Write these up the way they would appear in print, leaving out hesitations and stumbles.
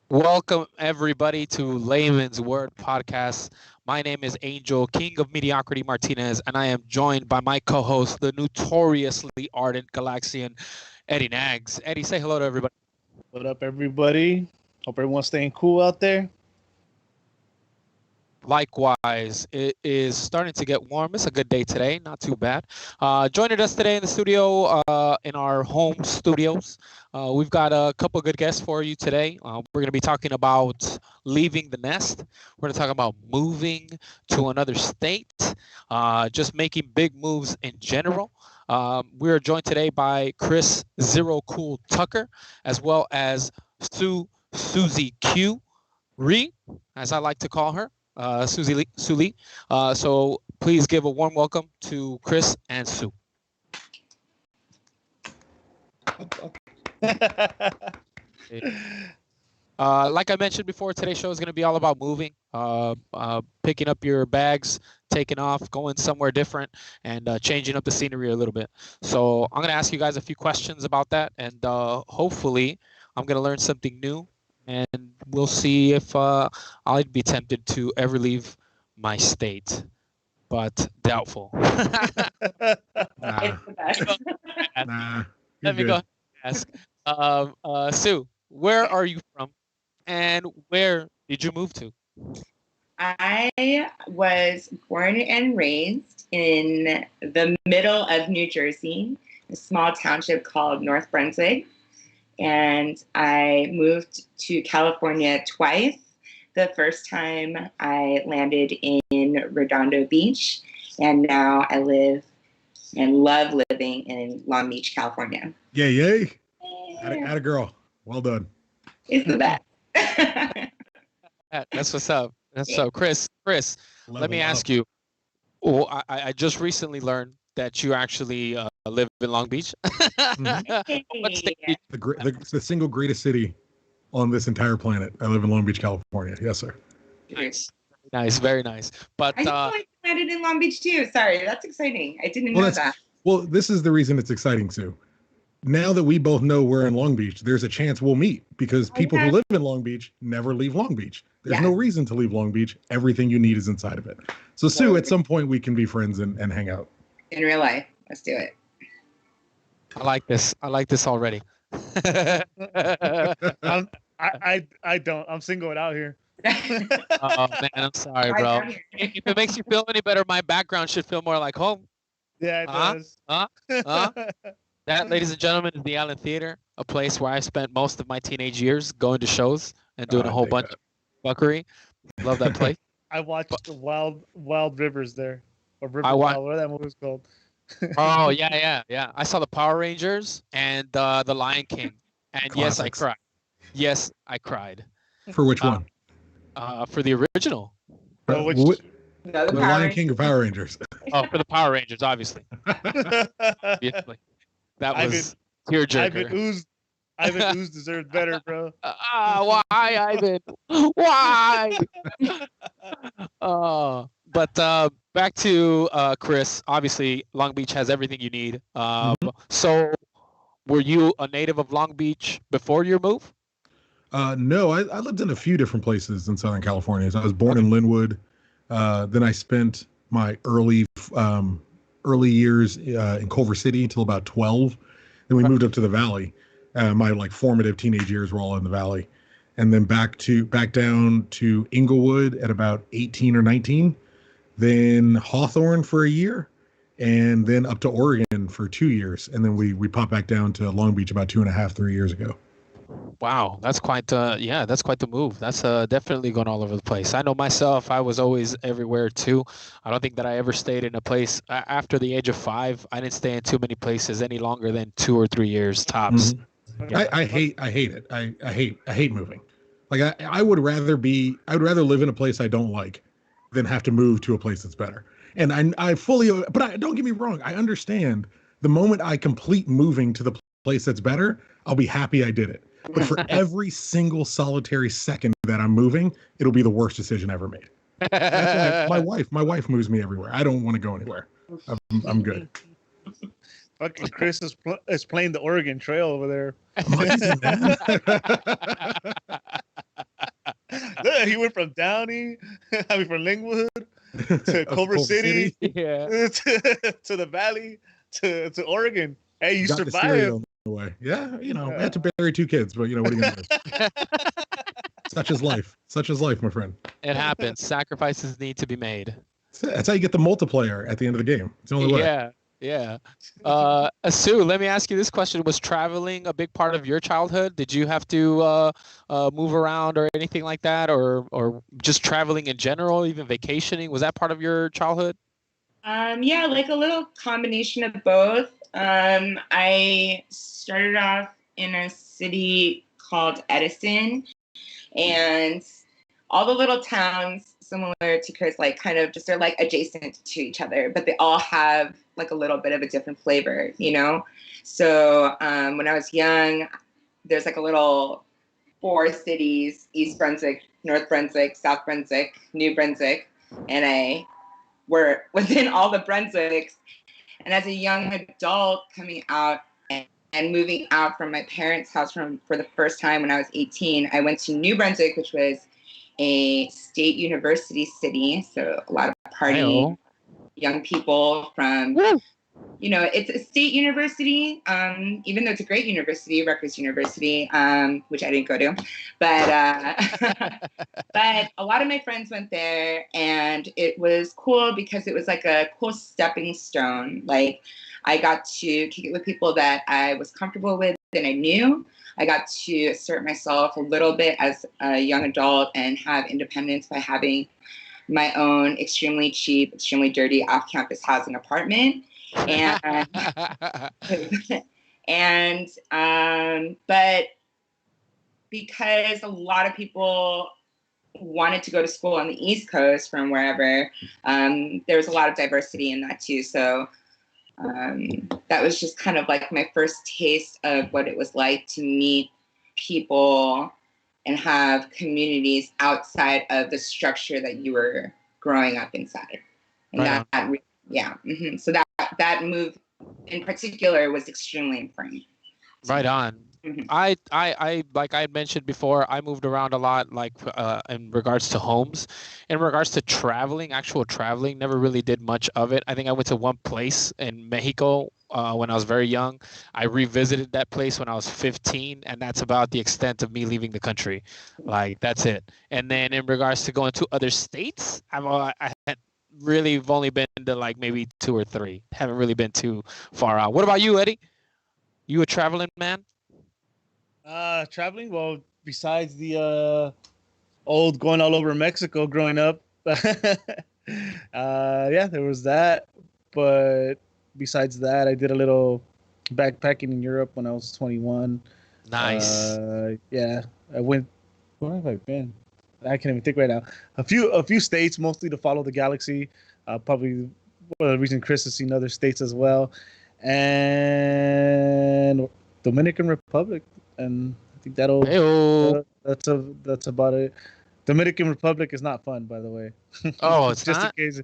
Welcome, everybody, to Layman's Word Podcast. My name is Angel, King of Mediocrity Martinez, and I am joined by my co host, the notoriously ardent Galaxian, Eddie Nags. Eddie, say hello to everybody. What up, everybody? Hope everyone's staying cool out there. Likewise, it is starting to get warm. It's a good day today, not too bad. Joining us today in the studio, in our home studios, we've got a couple good guests for you today. We're going to be talking about leaving the nest. We're going to talk about moving to another state, just making big moves in general. We are joined today by Chris Zero Cool Tucker, as well as Susie Q Ree, as I like to call her. Sue Lee. So please give a warm welcome to Chris and Sue. Like I mentioned before, today's show is going to be all about moving, picking up your bags, taking off, going somewhere different, and changing up the scenery a little bit. So I'm going to ask you guys a few questions about that, and hopefully I'm going to learn something new. And we'll see if I'd be tempted to ever leave my state, but doubtful. Nah, Let me go ask. Sue, where are you from, and where did you move to? I was born and raised in the middle of New Jersey, a small township called North Brunswick. And I moved to California twice. The first time I landed in Redondo Beach, and now I live and love living in Long Beach, California. Yay. Yeah. Atta girl. Well done. It's the best. That's what's up. That's so, Chris, let me ask you. Oh, I just recently learned that you actually live in Long Beach. What state did The single greatest city on this entire planet. I live in Long Beach, California. Yes, sir. Nice, very nice. But I know I landed in Long Beach too. Sorry, that's exciting. I didn't know that. Well, this is the reason it's exciting, Sue. Now that we both know we're in Long Beach, there's a chance we'll meet because people who live in Long Beach never leave Long Beach. There's no reason to leave Long Beach. Everything you need is inside of it. So, Sue, at some point we can be friends and hang out. In real life. Let's do it. I like this. I like this already. I don't. I'm single out here. Oh man, I'm sorry, bro. If it makes you feel any better, my background should feel more like home. Yeah, it does. That, ladies and gentlemen, is the Allen Theater, a place where I spent most of my teenage years going to shows and doing a whole bunch of fuckery. Love that place. I watched Wild Rivers there. Or River Wild, whatever that movie was called. Oh, yeah. I saw the Power Rangers and the Lion King. And Classics. Yes, I cried. Yes, I cried. For which one? For the original. The Lion King or Power Rangers? Oh, for the Power Rangers, obviously. Obviously. That was tearjerker. Ivan Ooze deserved better, bro. Why, Ivan? Why? But back to Chris. Obviously, Long Beach has everything you need. So, were you a native of Long Beach before your move? No, I lived in a few different places in Southern California. So I was born in Linwood. Then I spent my early years in Culver City until about 12. Then we moved up to the Valley. My formative teenage years were all in the Valley, and then back down to Inglewood at about 18 or 19. Then Hawthorne for a year, and then up to Oregon for 2 years, and then we popped back down to Long Beach about 2.5, 3 years ago. Wow, that's quite that's quite the move. That's definitely going all over the place. I know myself, I was always everywhere too. I don't think that I ever stayed in a place after the age of 5. I didn't stay in too many places any longer than 2 or 3 years tops. Yeah. I hate it. I hate moving. I would rather live in a place I don't like than have to move to a place that's better. And don't get me wrong. I understand the moment I complete moving to the place that's better, I'll be happy I did it. But for every single solitary second that I'm moving, it'll be the worst decision ever made. That's why my wife moves me everywhere. I don't want to go anywhere. I'm good. Fucking Chris is playing the Oregon Trail over there. He went from Downey, I mean, from Linwood to Of Culver City, Yeah. to the Valley, to Oregon. Hey, you Got the survived. cereal on the way. Yeah, I had to bury 2 kids, but what are you gonna do? Such is life. Such is life, my friend. It happens. Sacrifices need to be made. That's how you get the multiplayer at the end of the game. It's the only way. Yeah. Yeah. Sue, let me ask you this question. Was traveling a big part of your childhood? Did you have to move around or anything like that, or just traveling in general, even vacationing? Was that part of your childhood? Yeah, like a little combination of both. I started off in a city called Edison, and all the little towns similar to Chris, like kind of just they're like adjacent to each other, but they all have like a little bit of a different flavor, So when I was young, there's like a little 4 cities: East Brunswick, North Brunswick, South Brunswick, New Brunswick, and I were within all the Brunswicks. And as a young adult coming out and moving out from my parents' house for the first time when I was 18, I went to New Brunswick, which was a state university city. So a lot of partying, young people from, it's a state university, even though it's a great university, Rutgers University, which I didn't go to. But but a lot of my friends went there, and it was cool because it was like a cool stepping stone. Like I got to kick it with people that I was comfortable with and I knew. I got to assert myself a little bit as a young adult and have independence by having my own extremely cheap, extremely dirty off-campus housing apartment. But because a lot of people wanted to go to school on the East Coast from wherever, there was a lot of diversity in that too. So that was just kind of like my first taste of what it was like to meet people and have communities outside of the structure that you were growing up inside. And so that move in particular was extremely important. Right on. I like I had mentioned before, I moved around a lot, like in regards to homes. In regards to traveling, actual traveling, never really did much of it. I think I went to one place in Mexico when I was very young. I revisited that place when I was 15, and that's about the extent of me leaving the country. Like that's it. And then in regards to going to other states, I had really only been to like maybe 2 or 3. Haven't really been too far out. What about you, Eddie? You a traveling man? Traveling, well, besides the old going all over Mexico growing up, yeah, there was that. But besides that, I did a little backpacking in Europe when I was 21. Nice. Yeah, I went. Where have I been? I can't even think right now. A few states, mostly to follow the galaxy. Probably one of the reasons Chris has seen other states as well, and Dominican Republic. And I think that's about it. Dominican Republic is not fun, by the way. Oh, it's just not? in case.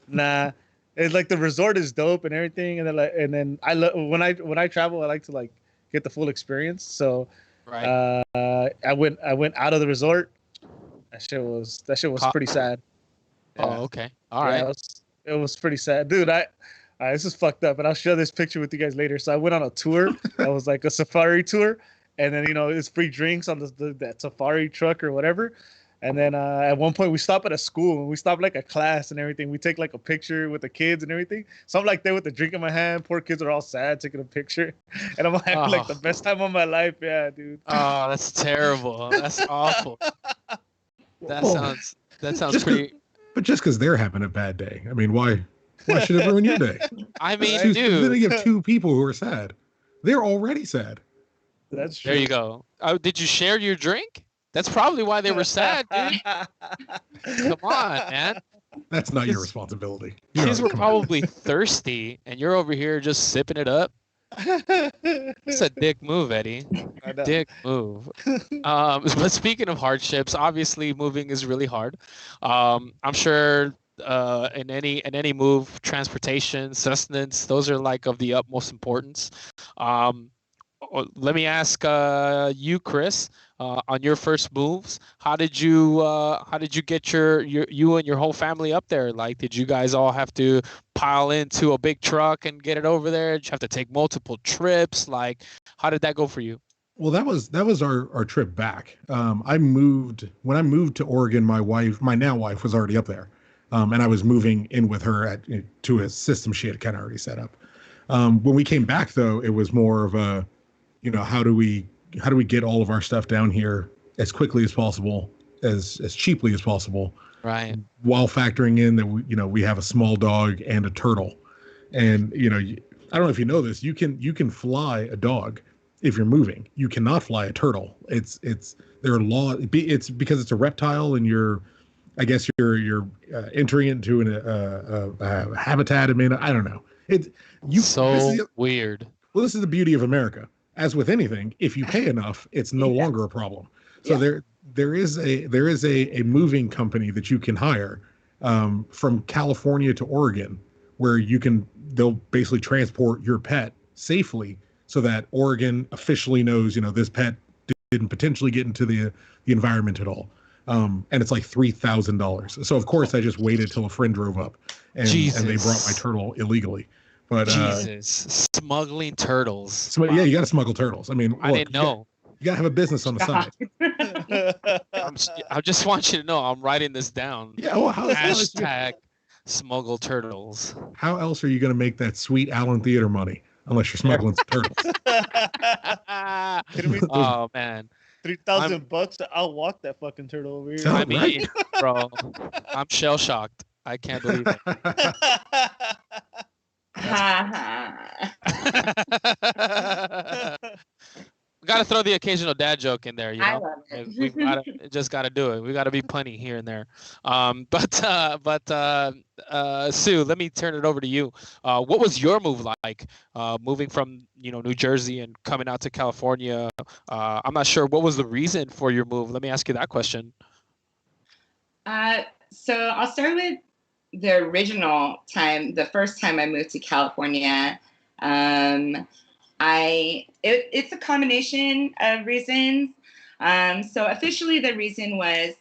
Nah, it's like the resort is dope and everything, and then I love when I travel, I like to like get the full experience. So, right. I went out of the resort. That shit was pretty sad. Yeah. Oh, okay. All right. It was pretty sad, dude. This is fucked up, and I'll share this picture with you guys later. So I went on a tour that was like a safari tour. And then, it's free drinks on that safari truck or whatever. And then at one point we stop at a school and we stop like a class and everything. We take like a picture with the kids and everything. So I'm like there with the drink in my hand. Poor kids are all sad taking a picture. And I'm having like the best time of my life. Yeah, dude. Oh, that's terrible. That's awful. That sounds pretty. But just because they're having a bad day, I mean, why should it ruin your day? I mean, dude. Then you have 2 people who are sad. They're already sad. That's true. There you go. Oh, did you share your drink? That's probably why they were sad, dude. Come on, man. That's not your responsibility. Kids were probably thirsty, and you're over here just sipping it up. It's a dick move, Eddie. Dick move. But speaking of hardships, obviously moving is really hard. I'm sure in any move, transportation, sustenance, those are like of the utmost importance. Let me ask you, Chris. on your first moves. How did you get you and your whole family up there? Like, did you guys all have to pile into a big truck and get it over there? Did you have to take multiple trips? Like, how did that go for you? Well, that was our trip back. I moved when I moved to Oregon. My now wife, was already up there, and I was moving in with her to a system she had kind of already set up. When we came back, though, it was more of a, how do we get all of our stuff down here as quickly as possible, as cheaply as possible, Right. while factoring in that we have a small dog and a turtle, and I don't know if you know this, you can fly a dog if you're moving. You cannot fly a turtle. It's there are law. It's because it's a reptile, and I guess you're entering into a habitat. I mean, I don't know. Weird. Well, this is the beauty of America. As with anything, if you pay enough, it's no longer a problem. So there is a moving company that you can hire from California to Oregon, where they'll basically transport your pet safely, so that Oregon officially knows, this pet didn't potentially get into the environment at all. And it's like $3,000. So of course I just waited till a friend drove up and they brought my turtle illegally. But Jesus, smuggling turtles. So yeah, you got to smuggle turtles. I mean, I didn't know. You got to have a business on the side. I just want you to know I'm writing this down. Yeah. Well, hashtag smuggle turtles. How else are you going to make that sweet Allen Theater money unless you're smuggling some turtles? Oh man, $3,000. I'll walk that fucking turtle over here. I mean, bro, I'm shell shocked. I can't believe it. We gotta throw the occasional dad joke in there, I love it. We just gotta do it. We gotta be punny here and there. Sue, let me turn it over to you. What was your move like? Moving from New Jersey and coming out to California. I'm not sure what was the reason for your move. Let me ask you that question. So I'll start with the original time. The first time I moved to California. It's a combination of reasons. So officially the reason was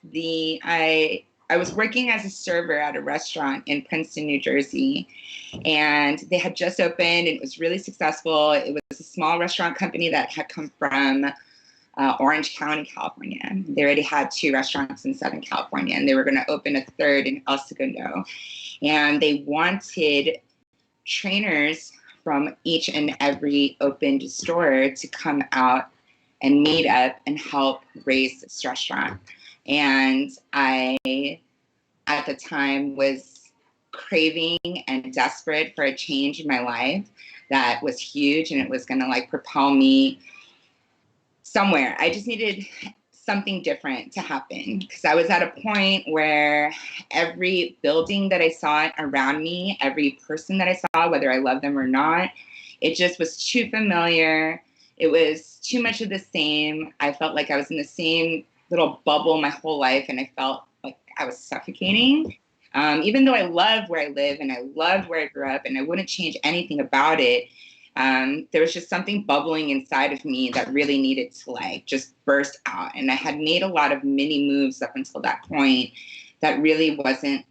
I was working as a server at a restaurant in Princeton, New Jersey, and they had just opened and it was really successful. It was a small restaurant company that had come from Orange County, California. They already had 2 restaurants in Southern California, and they were going to open a 3rd in El Segundo. And they wanted trainers from each and every opened store to come out and meet up and help raise this restaurant. And I, at the time, was craving and desperate for a change in my life that was huge, and it was going to propel me somewhere. I just needed something different to happen, because I was at a point where every building that I saw around me, every person that I saw, whether I loved them or not, it just was too familiar. It was too much of the same. I felt like I was in the same little bubble my whole life, and I felt like I was suffocating. Even though I love where I live and I loved where I grew up and I wouldn't change anything about it, there was just something bubbling inside of me that really needed to just burst out. And I had made a lot of mini moves up until that point that really wasn't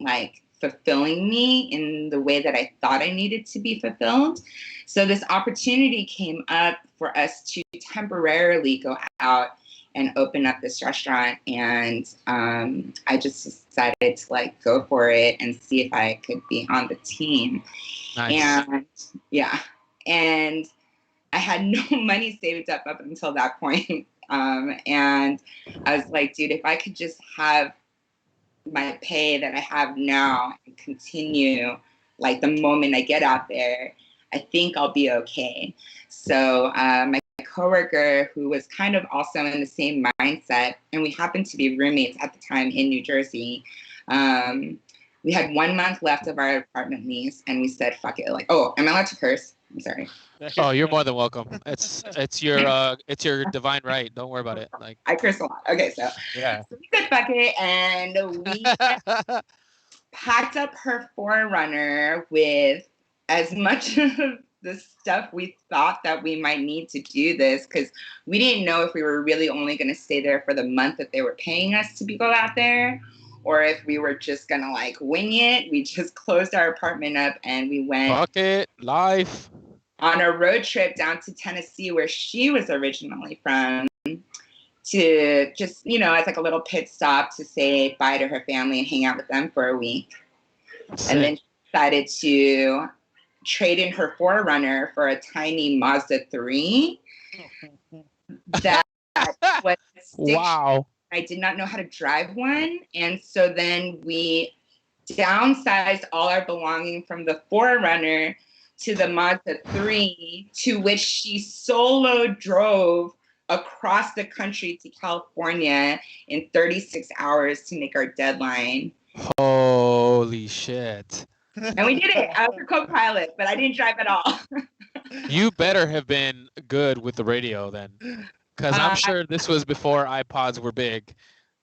fulfilling me in the way that I thought I needed to be fulfilled. So this opportunity came up for us to temporarily go out and open up this restaurant. And I just decided to go for it and see if I could be on the team. Nice. And yeah. And I had no money saved up until that point. And I was like, dude, if I could just have my pay that I have now and continue the moment I get out there, I think I'll be okay. So my coworker, who was kind of also in the same mindset, and we happened to be roommates at the time in New Jersey, we had 1 month left of our apartment lease, and we said, fuck it. Oh, am I allowed to curse? I'm sorry. Oh, you're more than welcome. It's your divine right. Don't worry about it. I curse a lot. Okay, so yeah. So we said fuck it, and we packed up her 4Runner with as much of the stuff we thought that we might need to do this, because we didn't know if we were really only going to stay there for the month that they were paying us to go out there, or if we were just going to like wing it. We just closed our apartment up and we went Bucket life. on a road trip down to Tennessee, where she was originally from, to just, you know, as like a little pit stop to say bye to her family and hang out with them for a week. Sick. And then she decided to trade in her 4Runner for a tiny Mazda 3 that was Wow. I did not know how to drive one. And so then we downsized all our belongings from the 4Runner to the Mazda 3, to which she solo drove across the country to California in 36 hours to make our deadline. Holy shit. And we did it. I was a co-pilot, but I didn't drive at all. You better have been good with the radio then. Because I'm sure this was before iPods were big.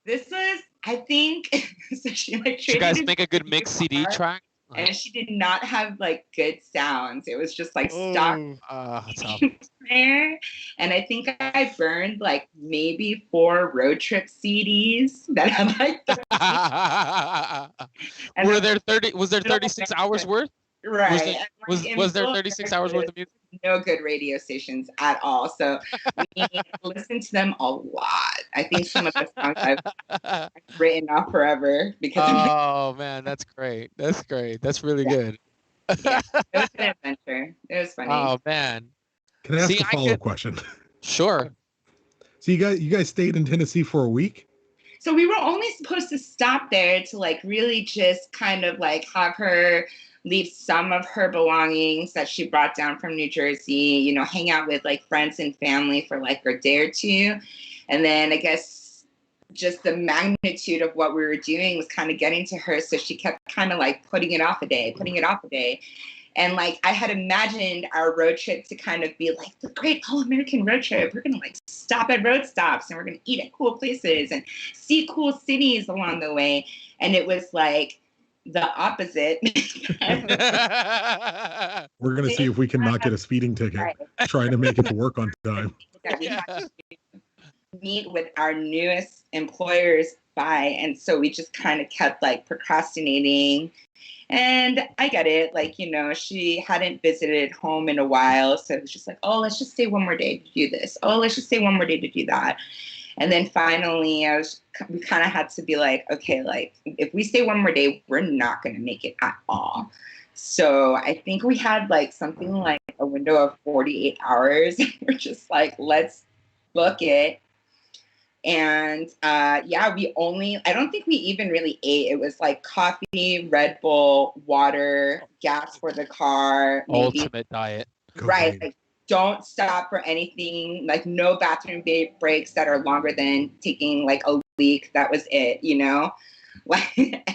This was, I think, so she like Did you traded guys in make a good mix CD car, track? and she did not have like good sounds. It was just like stock Tough. there. And I think I burned like maybe 4 road trip CDs that had like and Were then- there 30? Was there 36 hours worth? right. Was And, like, in was there middle 36 hours worth of music? no good radio stations at all. So we listened to them a lot. I think some of the songs I've written off forever because Oh man, that's great. That's great. That's really Yeah. good. it was an adventure. It was funny. Oh man. Can I ask See, a I follow-up could- question? Sure. So you guys stayed in Tennessee for a week? So we were only supposed to stop there to like really just kind of like have her leave some of her belongings that she brought down from New Jersey, you know, hang out with like friends and family for like a day or two. And then I guess just the magnitude of what we were doing was kind of getting to her. So she kept kind of like putting it off a day. And like I had imagined our road trip to kind of be like the great all-American road trip. We're gonna like stop at road stops and we're gonna eat at cool places and see cool cities along the way. And it was like the opposite. We're gonna see if we can not get a speeding ticket Right. trying to make it to work on time. That we had to meet with our newest employers by. And so we just kind of kept like procrastinating. And I get it. Like, you know, she hadn't visited home in a while. So it was just like, oh, let's just stay one more day to do this. Oh, let's just stay one more day to do that. And then finally, we kind of had to be like, okay, like if we stay one more day, we're not going to make it at all. So I think we had like something like a window of 48 hours. We're just like, let's book it. And yeah, I don't think we even really ate. It was like coffee, Red Bull, water, gas for the car. Maybe, Ultimate diet. right. Cocaine. Like, don't stop for anything, like no bathroom breaks that are longer than taking like a leak. That was it, you know?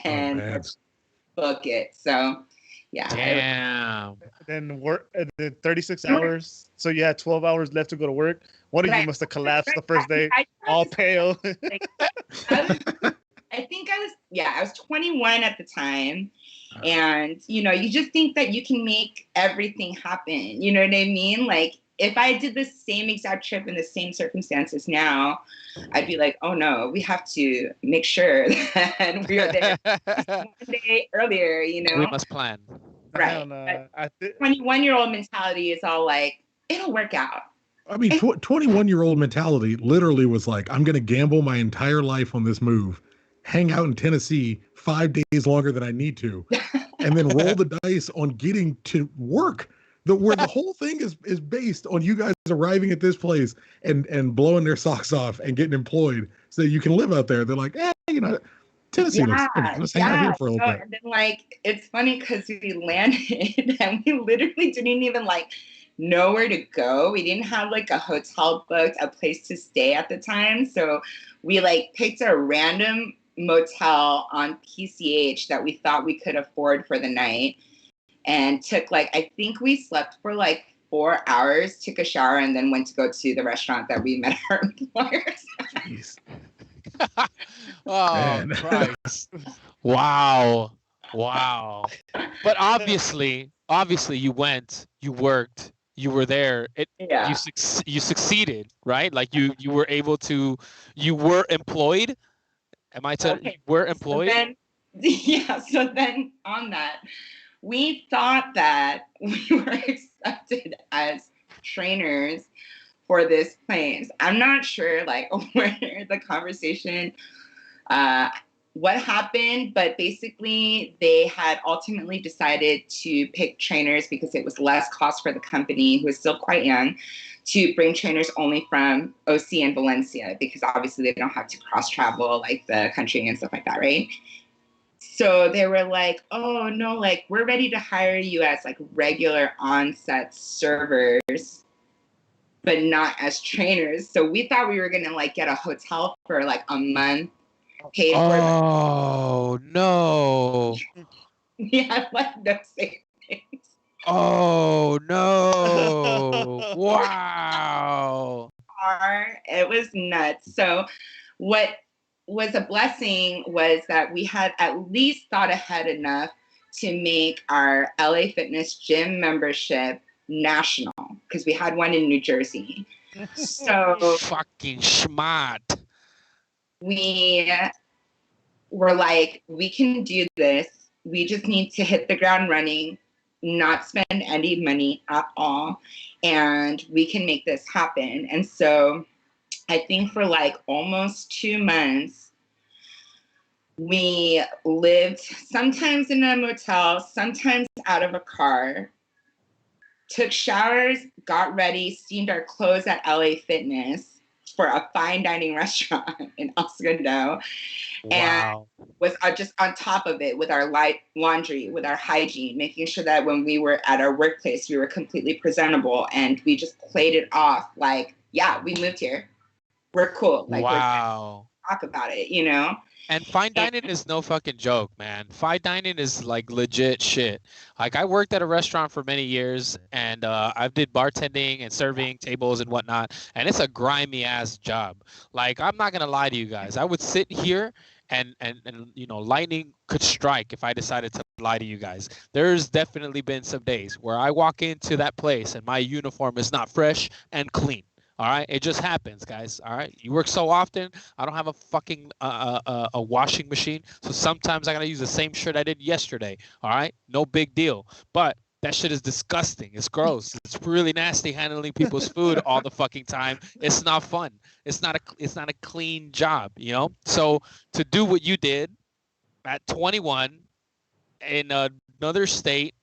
And man. book it. So yeah. Damn. Then work. Then 36 hours. So you had 12 hours left to go to work. One of you Right. must have collapsed the first day, all pale. I think I was 21 at the time. And, you know, you just think that you can make everything happen. You know what I mean? Like, if I did the same exact trip in the same circumstances now, I'd be like, oh no, we have to make sure that we are there one day earlier, you know? We must plan. Right. But 21-year-old mentality is all like, it'll work out. I mean, 21-year-old mentality literally was like, I'm going to gamble my entire life on this move, hang out in Tennessee 5 days longer than I need to, and then roll the dice on getting to work. Where the whole thing is based on you guys arriving at this place and blowing their socks off and getting employed so you can live out there. They're like, you know, Tennessee looks good. Let's hang out here for a little bit. And then like, it's funny because we landed and we literally didn't even like know where to go. We didn't have like a hotel booked, a place to stay at the time. So we like picked a random motel on PCH that we thought we could afford for the night. And took like, I think we slept for like 4 hours, took a shower, and then went to go to the restaurant that we met our employers. Jeez. Oh, Man. Christ. Wow. But obviously, obviously you went, you worked, you were there. Yeah. You succeeded, right? Like you were able to, you were employed. Am I telling you Okay. were So employed? then, yeah. So then on that, we thought that we were accepted as trainers for this place. I'm not sure like where the conversation what happened, but basically they had ultimately decided to pick trainers because it was less cost for the company, who was still quite young, to bring trainers only from OC and Valencia, because obviously they don't have to cross travel like the country and stuff like that, right? So they were like, oh no, like we're ready to hire you as like regular on-set servers, but not as trainers. So we thought we were gonna like get a hotel for like a month, paid for. Oh no. We had like no savings. Oh no. Wow. It was nuts. So what was a blessing was that we had at least thought ahead enough to make our LA Fitness gym membership national, because we had one in New Jersey. So Fucking smart. we were like, we can do this. We just need to hit the ground running, not spend any money at all, and we can make this happen. And so I think for like almost 2 months, we lived sometimes in a motel, sometimes out of a car, took showers, got ready, steamed our clothes at LA Fitness for a fine dining restaurant in El Segundo. Wow. And was just on top of it with our light laundry, with our hygiene, making sure that when we were at our workplace, we were completely presentable, and we just played it off like, yeah, we moved here. We're cool. Like, Wow. we're talk about it, you know? And fine dining is no fucking joke, man. Fine dining is like legit shit. Like I worked at a restaurant for many years, and I did bartending and serving tables and whatnot, and it's a grimy ass job. Like I'm not gonna lie to you guys. I would sit here and you know, lightning could strike if I decided to lie to you guys. There's definitely been some days where I walk into that place and my uniform is not fresh and clean. All right, it just happens, guys. All right, you work so often. I don't have a fucking a washing machine, so sometimes I gotta use the same shirt I did yesterday. All right, no big deal. But that shit is disgusting. It's gross. It's really nasty handling people's food all the fucking time. It's not fun. It's not a clean job, you know. So to do what you did at 21 in another state,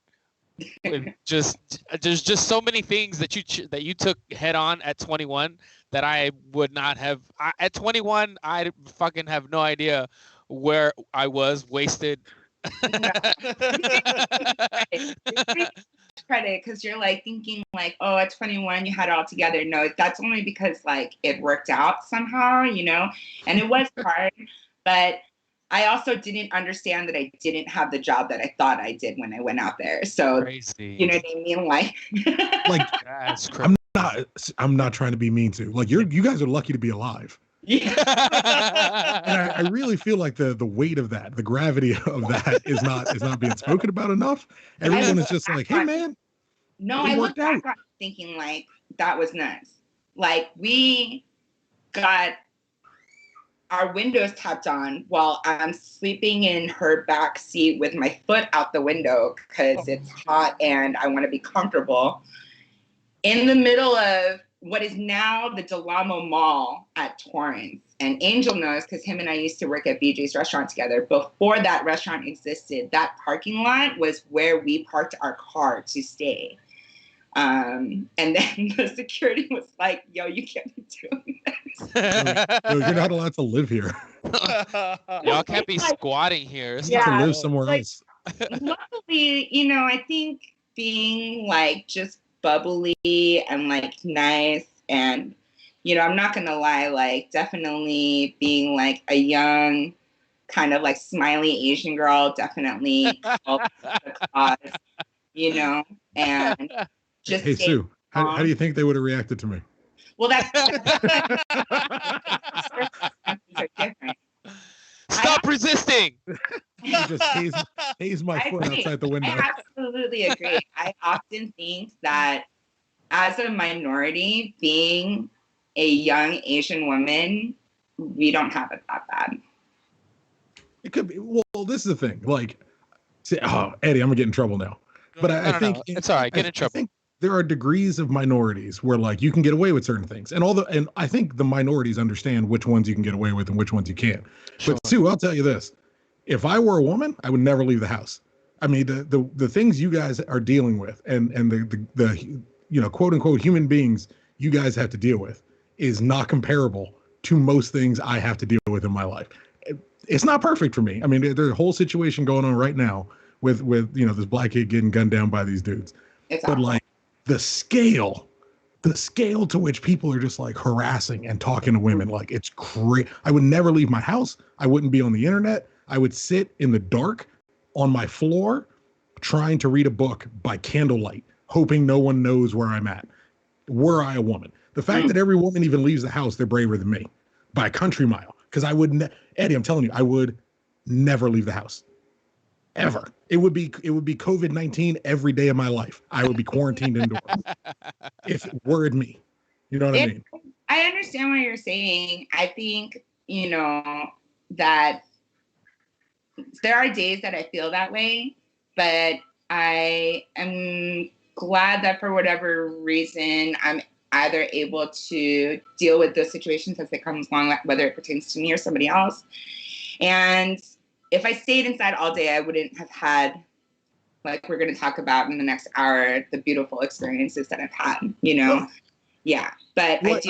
with just there's just so many things that you took head on at 21 that I would not have. At 21, I fucking have no idea where I was. Wasted. Credit, because you're like thinking like, oh, at 21 you had it all together. No, that's only because like it worked out somehow, you know. And it was hard, but I also didn't understand that I didn't have the job that I thought I did when I went out there. So Crazy. you know what I mean? Like That's crazy. I'm not trying to be mean to. Like you guys are lucky to be alive. yeah. And I really feel like the weight of that, the gravity of that is not being spoken about enough. Everyone is just like, hey man, No, it I look worked out. back on thinking like that was nuts. Like we got our windows tapped on while I'm sleeping in her back seat with my foot out the window because it's hot and I want to be comfortable. In the middle of what is now the Del Amo Mall at Torrance. And Angel knows because him and I used to work at BJ's restaurant together. Before that restaurant existed, that parking lot was where we parked our car to stay. And then the security was like, yo, you can't be doing this. No, you're not allowed to live here. Y'all can't be squatting here. It's You have Yeah. to live somewhere Like- else. Luckily, you know, I think being like just bubbly and like nice and, you know, I'm not gonna lie, like definitely being like a young kind of like smiley Asian girl definitely helped the cause, you know, and just Hey stay Sue, how calm. do you think they would have reacted to me? Well, that's circumstances are different. Stop resisting. You just haze my I foot agree. outside the window. I totally agree. I often think that as a minority, being a young Asian woman, we don't have it that bad. It could be. Well, this is the thing. Like, see, oh, Eddie, I'm gonna get in trouble now. But I No, think it's all right. Get in I trouble. think there are degrees of minorities where like you can get away with certain things, and I think the minorities understand which ones you can get away with and which ones you can't. Sure. But Sue, I'll tell you this: if I were a woman, I would never leave the house. I mean, the things you guys are dealing with, and the you know, quote unquote human beings you guys have to deal with is not comparable to most things I have to deal with in my life. It's not perfect for me. I mean, there's a whole situation going on right now with you know, this black kid getting gunned down by these dudes. It's But awful. like the scale to which people are just like harassing and talking to women, like it's crazy. I would never leave my house. I wouldn't be on the internet. I would sit in the dark on my floor trying to read a book by candlelight, hoping no one knows where I'm at. Were I a woman? The fact that every woman even leaves the house, they're braver than me by a country mile. Because I would, Eddie, I'm telling you, I would never leave the house, ever. It would be COVID-19 every day of my life. I would be quarantined indoors. If it were me, you know what I mean? I understand what you're saying. I think, you know, that there are days that I feel that way, but I am glad that for whatever reason, I'm either able to deal with those situations as they come along, whether it pertains to me or somebody else. And if I stayed inside all day, I wouldn't have had, like we're going to talk about in the next hour, the beautiful experiences that I've had, you know? Yeah. But Well,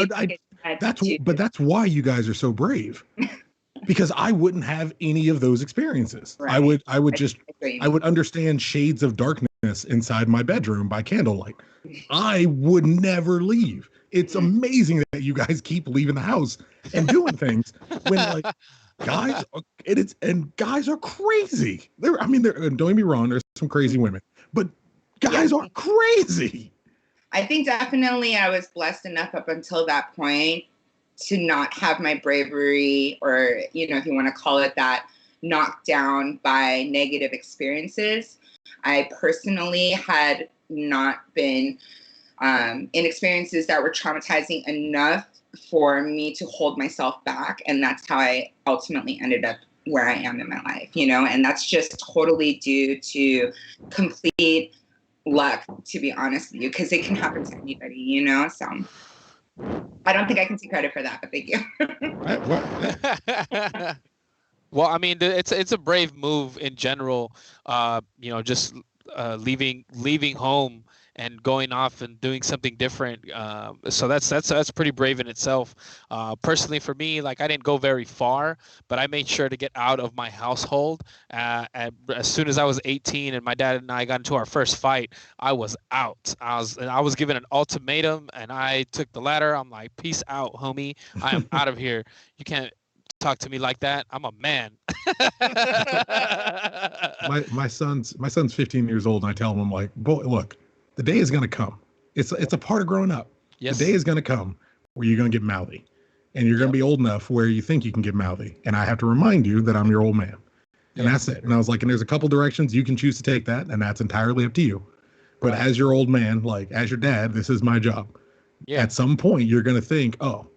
that's why you guys are so brave. Because I wouldn't have any of those experiences. Right. I would understand shades of darkness inside my bedroom by candlelight. I would never leave. It's amazing that you guys keep leaving the house and doing things when like guys guys are crazy. Don't get me wrong, there's some crazy women, but guys are crazy. I think definitely I was blessed enough up until that point to not have my bravery, or, you know, if you want to call it that, knocked down by negative experiences. I personally had not been in experiences that were traumatizing enough for me to hold myself back. And that's how I ultimately ended up where I am in my life, you know, and that's just totally due to complete luck, to be honest with you, because it can happen to anybody, you know, so. I don't think I can take credit for that, but thank you. Well, I mean, it's a brave move in general. You know, just leaving home and going off and doing something different. So that's pretty brave in itself. Personally, for me, like I didn't go very far, but I made sure to get out of my household. And as soon as I was 18 and my dad and I got into our first fight, I was out. I was given an ultimatum, and I took the ladder. I'm like, peace out, homie. I am out of here. You can't talk to me like that. I'm a man. my son's 15 years old, and I tell him, I'm like, boy, look, the day is going to come. It's a part of growing up. Yes. The day is going to come where you're going to get mouthy, and you're going to be old enough where you think you can get mouthy. And I have to remind you that I'm your old man. And that's it. And I was like, and there's a couple directions you can choose to take that, and that's entirely up to you. But as your old man, like as your dad, this is my job. Yeah. At some point, you're going to think, oh,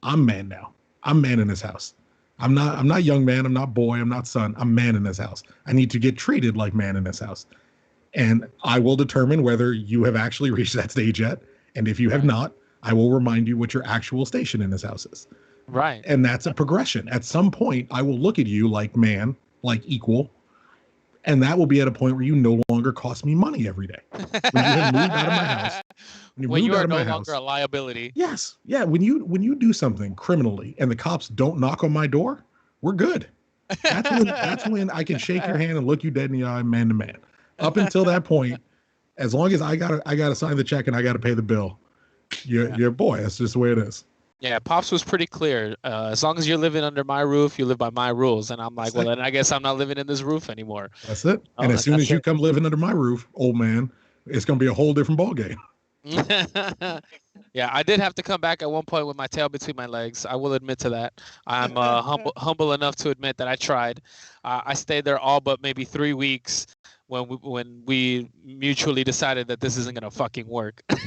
I'm man now. I'm man in this house. I'm not young man. I'm not boy. I'm not son. I'm man in this house. I need to get treated like man in this house. And I will determine whether you have actually reached that stage yet. And if you have not, I will remind you what your actual station in this house is. Right. And that's a progression. At some point, I will look at you like man, like equal. And that will be at a point where you no longer cost me money every day. When you have moved out of my house. When you are no longer a liability. Yes. Yeah. When you do something criminally and the cops don't knock on my door, we're good. That's when I can shake your hand and look you dead in the eye, man to man. Up until that point, as long as I gotta sign the check and I gotta pay the bill, you're boy. That's just the way it is. Yeah, Pops was pretty clear. As long as you're living under my roof, you live by my rules. And I'm like, well, then I guess I'm not living in this roof anymore. That's it. And as soon as you come living under my roof, old man, it's gonna be a whole different ballgame. Yeah, I did have to come back at one point with my tail between my legs. I will admit to that. I'm humble enough to admit that I tried. I stayed there all but maybe 3 weeks. when we mutually decided that this isn't gonna fucking work. 3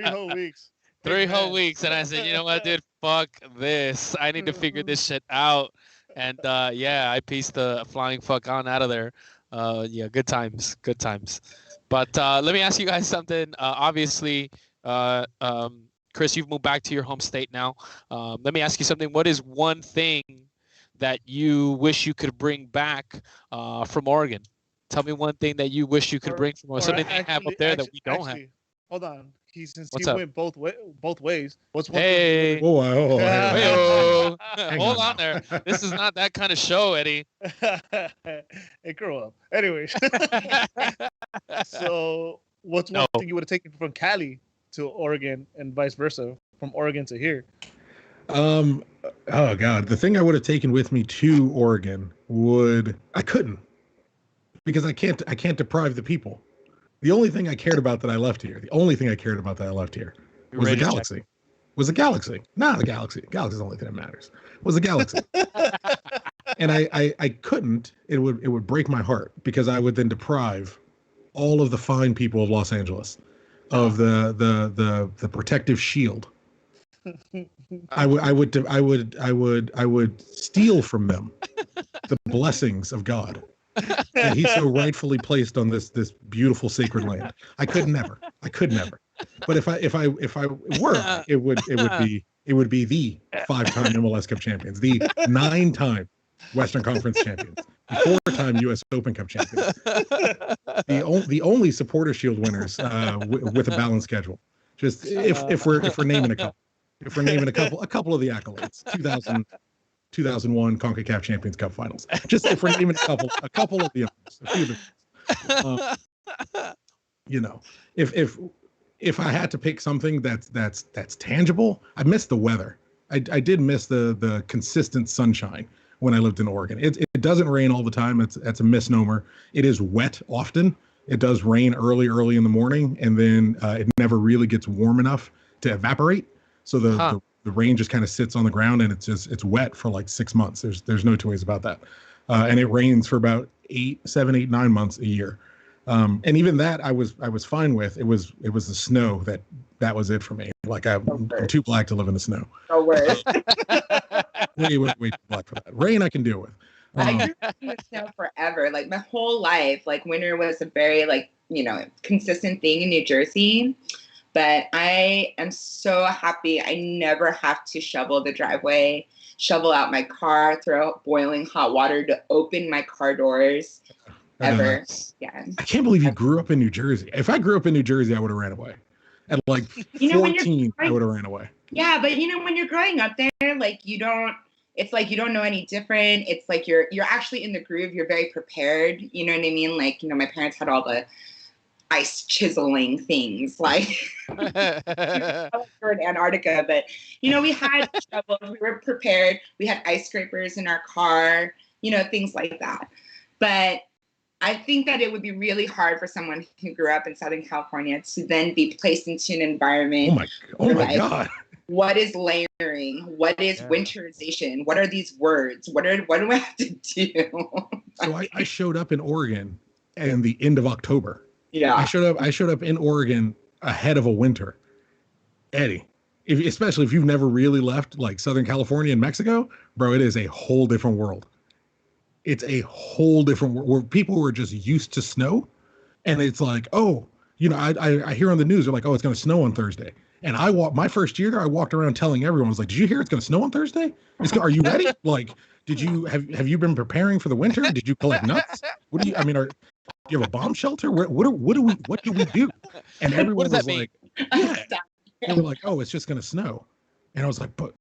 whole weeks. 3 whole Man. weeks, and I said, you know what, dude, fuck this. I need to figure this shit out. And yeah, I pieced the flying fuck on out of there. Yeah, good times, good times. But let me ask you guys something. Obviously, Chris, you've moved back to your home state now. Let me ask you something. What is one thing that you wish you could bring back from Oregon? Tell me one thing that you wish you could bring from Oregon. Something they have up there that we don't have. Hold on. Since What's he up? went both ways. What's one Hey. Whoa, whoa, whoa, Hey-o. Hang Hold on on there. This is not that kind of show, Eddie. Hey, grow up. Anyways, so what's one thing you would have taken from Cali to Oregon and vice versa, from Oregon to here? Oh God, the thing I would have taken with me to Oregon I couldn't, because I can't deprive the people. The only thing I cared about that I left here, was the galaxy. Was the galaxy. Not the galaxy. Galaxy's the only thing that matters. Was the galaxy. And I couldn't. It would break my heart, because I would then deprive all of the fine people of Los Angeles of the protective shield. I would steal from them the blessings of God that He's so rightfully placed on this beautiful sacred land. I could never. But if I were, it would be the 5-time MLS Cup champions, the 9-time Western Conference champions, the 4-time U.S. Open Cup champions, the only Supporter Shield winners with a balanced schedule. Just if we're naming a couple. If we're naming a couple of the accolades, 2001 CONCACAF Champions Cup Finals. Just if we're naming a couple of the others, a few of the, you know, if I had to pick something that's tangible, I miss the weather. I did miss the consistent sunshine when I lived in Oregon. It doesn't rain all the time. That's a misnomer. It is wet often. It does rain early in the morning, and then it never really gets warm enough to evaporate. So the rain just kind of sits on the ground, and it's wet for like 6 months. There's no two ways about that. And it rains for about 7, 8, 9 months a year. And even that I was fine with. It was the snow that was it for me. Like I'm too black to live in the snow. No worries. way too black for that. Rain I can deal with. I grew up in the snow forever. Like my whole life, like winter was a very consistent thing in New Jersey. But I am so happy I never have to shovel the driveway, shovel out my car, throw boiling hot water to open my car doors ever. Yeah. I can't believe you grew up in New Jersey. If I grew up in New Jersey, I would have ran away. At like 14, I would have ran away. Yeah, but when you're growing up there, like it's like you don't know any different. It's like you're actually in the groove. You're very prepared. You know what I mean? Like, my parents had all the ice chiseling things, like we're in Antarctica, but we had shovels, we were prepared, we had ice scrapers in our car, things like that. But I think that it would be really hard for someone who grew up in Southern California to then be placed into an environment. Oh my God. What is layering? What is winterization? What are these words? What do I have to do? So I showed up in Oregon in the end of October. Yeah, I showed up in Oregon ahead of a winter. Eddie, especially if you've never really left like Southern California and Mexico, bro, it is a whole different world. It's a whole different world where people were just used to snow, and it's like, I hear on the news they're like, oh, it's going to snow on Thursday, and my first year I walked around telling everyone, I was like, did you hear it's going to snow on Thursday? Are you ready? Like, have you been preparing for the winter? Did you collect nuts? Do you have a bomb shelter? What do we do? And everyone was like, yeah. They were like, oh, it's just gonna snow. And I was like, but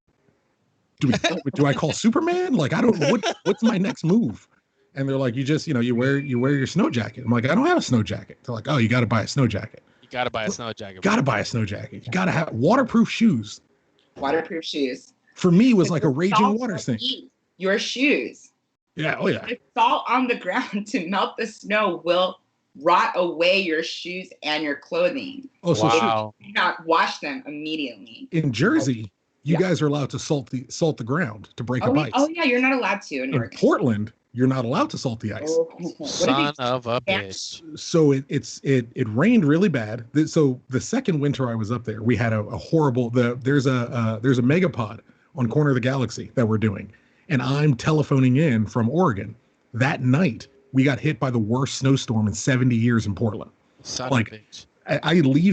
do I call Superman? Like, I don't know what's my next move. And they're like, you wear your snow jacket. I'm like, I don't have a snow jacket. They're like, oh, you got to buy a snow jacket. You got to buy a snow jacket. You got to have waterproof shoes. Waterproof shoes. For me, was like a raging water sink. Your shoes. Yeah, oh yeah. The salt on the ground to melt the snow will rot away your shoes and your clothing. Oh, so wow. You not wash them immediately. In Jersey, you guys are allowed to salt the ground to break up ice. Oh yeah, you're not allowed to in Oregon. Portland, you're not allowed to salt the ice. Oh, what if Son you of a can't- bitch. So it rained really bad. So the second winter I was up there, we had a horrible there's a megapod on Corner of the Galaxy that we're doing, and I'm telephoning in from Oregon. That night we got hit by the worst snowstorm in 70 years in Portland. Son Like, of a bitch.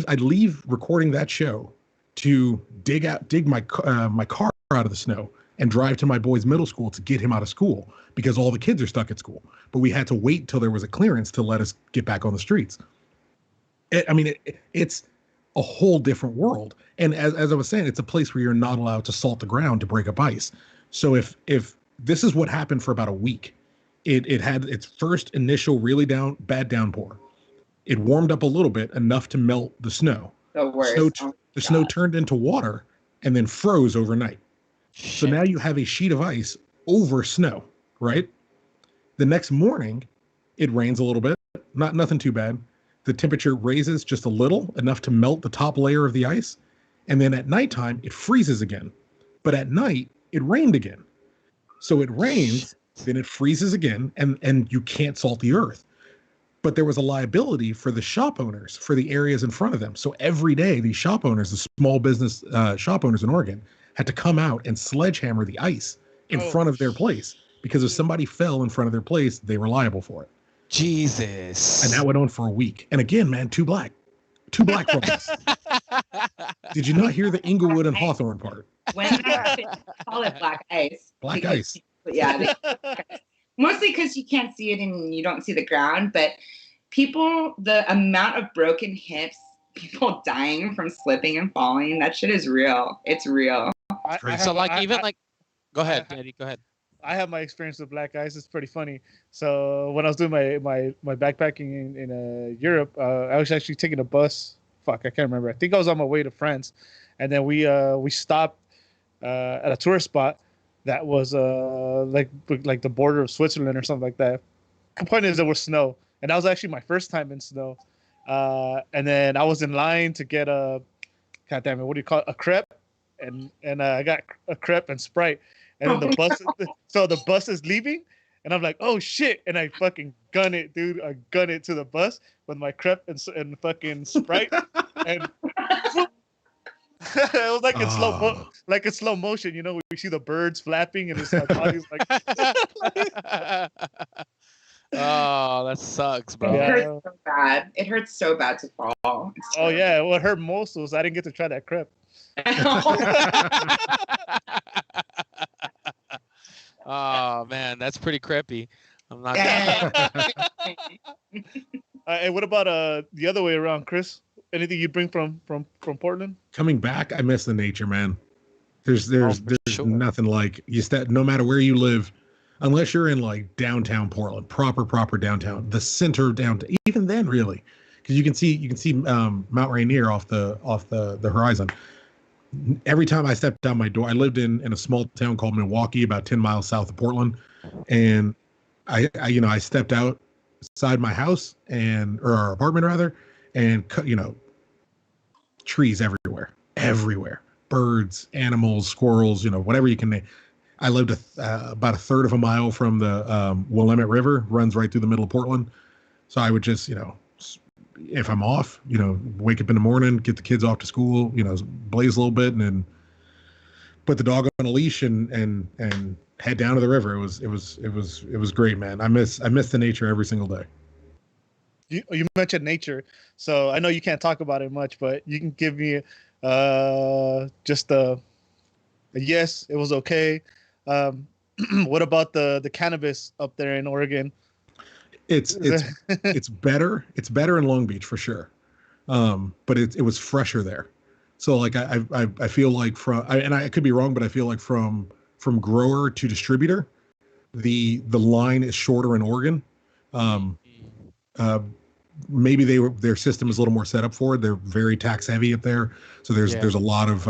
I'd leave recording that show to dig my car out of the snow and drive to my boy's middle school to get him out of school because all the kids are stuck at school. But we had to wait till there was a clearance to let us get back on the streets. It's a whole different world. And as I was saying, it's a place where you're not allowed to salt the ground to break up ice. So if this is what happened for about a week, it had its first initial really bad downpour. It warmed up a little bit, enough to melt the snow. The worst. The snow turned into water and then froze overnight. So Shit. now you have a sheet of ice over snow, right? The next morning, it rains a little bit, nothing too bad. The temperature raises just a little, enough to melt the top layer of the ice. And then at nighttime, it freezes again. But at night, it rained again. So it rains, then it freezes again, and you can't salt the earth. But there was a liability for the shop owners for the areas in front of them. So every day, these shop owners, the small business shop owners in Oregon, had to come out and sledgehammer the ice in front of their place, because if somebody fell in front of their place, they were liable for it. Jesus. And that went on for a week. And again, man, two black problems. Did you not hear the Inglewood and Hawthorne part? When I call it black ice. Black because- ice. Yeah. Mostly because you can't see it and you don't see the ground. But the amount of broken hips, people dying from slipping and falling, that shit is real. It's real. So go ahead, Eddie, go ahead. I have my experience with black ice. It's pretty funny. So when I was doing my backpacking in Europe, I was actually taking a bus. Fuck, I can't remember. I think I was on my way to France, and then we stopped at a tourist spot that was like the border of Switzerland or something like that. The point is there was snow, and that was actually my first time in snow. And then I was in line to get a, God damn it, what do you call it? A crepe, and I got a crepe and Sprite. And then the bus is leaving, and I'm like, oh shit! And I fucking gun it, dude. I gun it to the bus with my crepe and fucking Sprite, and it was like in slow motion. You know, we see the birds flapping, and it's like body's like. Oh, that sucks, bro. It Yeah. hurts so bad. It hurts so bad to fall. It's Oh yeah, what hurt most was I didn't get to try that crepe. Oh man, that's pretty creepy. I'm not. And what about the other way around, Chris? Anything you bring from Portland? Coming back, I miss the nature, man. There's sure. nothing like no matter where you live, unless you're in like downtown Portland, proper downtown, the center of downtown. Even then, really, because you can see Mount Rainier off the horizon. Every time I stepped out my door, I lived in a small town called Milwaukee, about 10 miles south of Portland, and I stepped outside my house or our apartment rather, and trees everywhere, birds, animals, squirrels, whatever you can name. I lived about a third of a mile from the Willamette River, runs right through the middle of Portland. So I would just, if I'm off, wake up in the morning, get the kids off to school, blaze a little bit, and then put the dog on a leash and head down to the river. It was great, man. I miss the nature every single day. You mentioned nature, so I know you can't talk about it much, but you can give me just a yes, it was okay. What about the cannabis up there in Oregon? It's better. It's better in Long Beach for sure, but it was fresher there. So like I feel like and I could be wrong, but I feel like from grower to distributor, the line is shorter in Oregon. Maybe their system is a little more set up for it. They're very tax heavy up there, so there's a lot of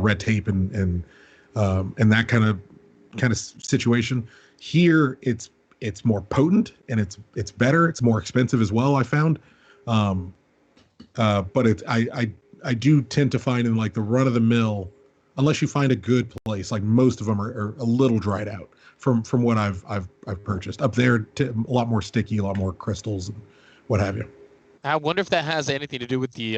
red tape and that kind of situation. Here it's more potent and it's better. It's more expensive as well, I found. But I do tend to find in like the run of the mill, unless you find a good place. Like most of them are a little dried out from what I've purchased. Up there, a lot more sticky, a lot more crystals, and what have you. I wonder if that has anything to do with the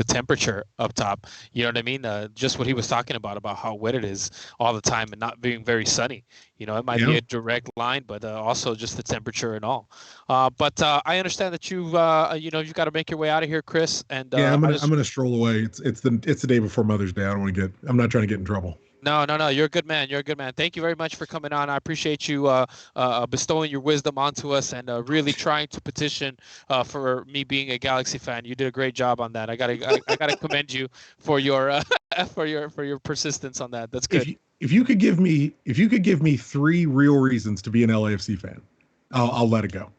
temperature up top. You know what I mean? Just what he was talking about how wet it is all the time and not being very sunny. You know, it might be Yeah. a direct line, but also just the temperature and all. But I understand that you've you've got to make your way out of here, Chris. And Yeah, I'm I gonna stroll away. It's the day before Mother's Day. I don't want to get. I'm not trying to get in trouble. No. You're a good man. You're a good man. Thank you very much for coming on. I appreciate you bestowing your wisdom onto us and really trying to petition for me being a Galaxy fan. You did a great job on that. I gotta commend you for your for your persistence on that. That's good. If you could give me 3 real reasons to be an LAFC fan, I'll let it go.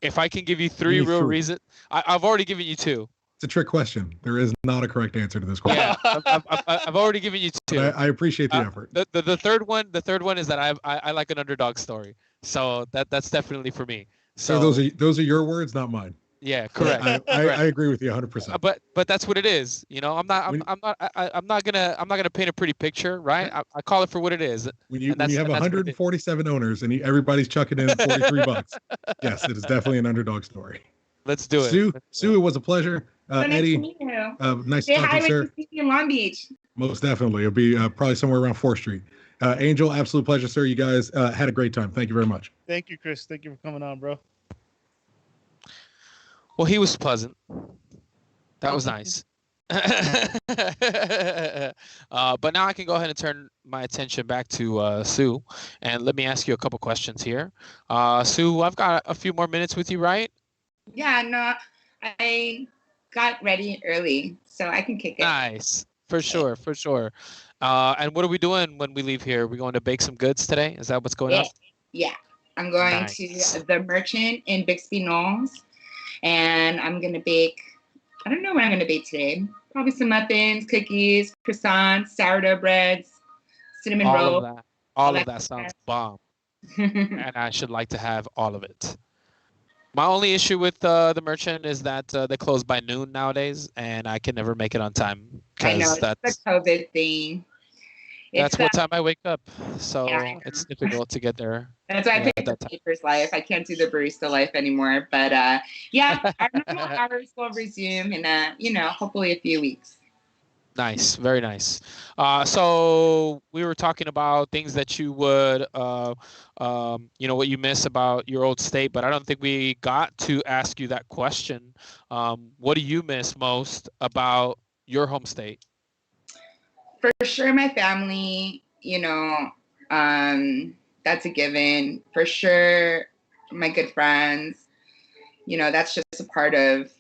If I can give you 3 real reasons, I've already given you 2. It's a trick question. There is not a correct answer to this question. Yeah, I've already given you 2. I appreciate the effort. The third one is that I like an underdog story. So that's definitely for me. So those are your words, not mine. Yeah, correct. I agree with you 100%. But that's what it is. You know, I'm not gonna paint a pretty picture, right? I call it for what it is. When you have 147 owners and everybody's chucking in $43, yes, it is definitely an underdog story. Let's do it. Sue, it was a pleasure. Eddie, nice to talk to you, sir. See you in Long Beach. Most definitely. It'll be probably somewhere around 4th Street. Angel, absolute pleasure, sir. You guys had a great time. Thank you very much. Thank you, Chris. Thank you for coming on, bro. Well, he was pleasant. That was nice. But now I can go ahead and turn my attention back to Sue, and let me ask you a couple questions here. Sue, I've got a few more minutes with you, right? Yeah, no, I got ready early, so I can kick it. Nice, for sure. And what are we doing when we leave here? Are we going to bake some goods today? Is that what's going on? Yeah, I'm going Nice. to the Merchant in Bixby Knolls, and I'm gonna bake. I don't know what I'm gonna bake today. Probably some muffins, cookies, croissants, sourdough breads, cinnamon All rolls. of that. All of that that sounds stuff. bomb, and I should like to have all of it. My only issue with the Merchant is that they close by noon nowadays, and I can never make it on time I know because it's the COVID thing. that's It's what time I wake up. So Yeah, I know. it's difficult to get there. That's why I Yeah, picked the that time. paper's life. I can't do the barista life anymore. But yeah, our normal hours will resume in hopefully a few weeks. Nice, very nice. So we were talking about things that you would, what you miss about your old state, but I don't think we got to ask you that question. What do you miss most about your home state? For sure, my family, that's a given. For sure, my good friends, that's just a part of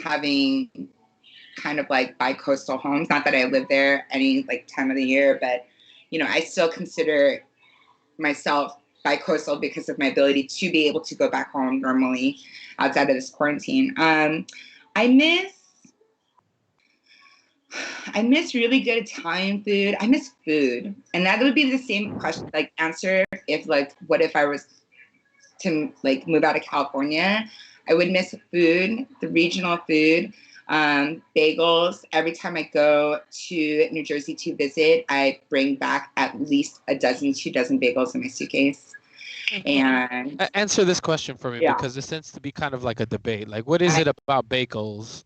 having kind of like bi-coastal homes. Not that I live there any time of the year, but I still consider myself bi-coastal because of my ability to be able to go back home normally outside of this quarantine. I miss really good Italian food. I miss food. And that would be the same question, answer if what if I was to move out of California? I would miss food, the regional food. Bagels. Every time I go to New Jersey to visit, I bring back at least 2 dozen bagels in my suitcase. And Answer this question for me Yeah. because this tends to be kind of like a debate. Like, what is it about bagels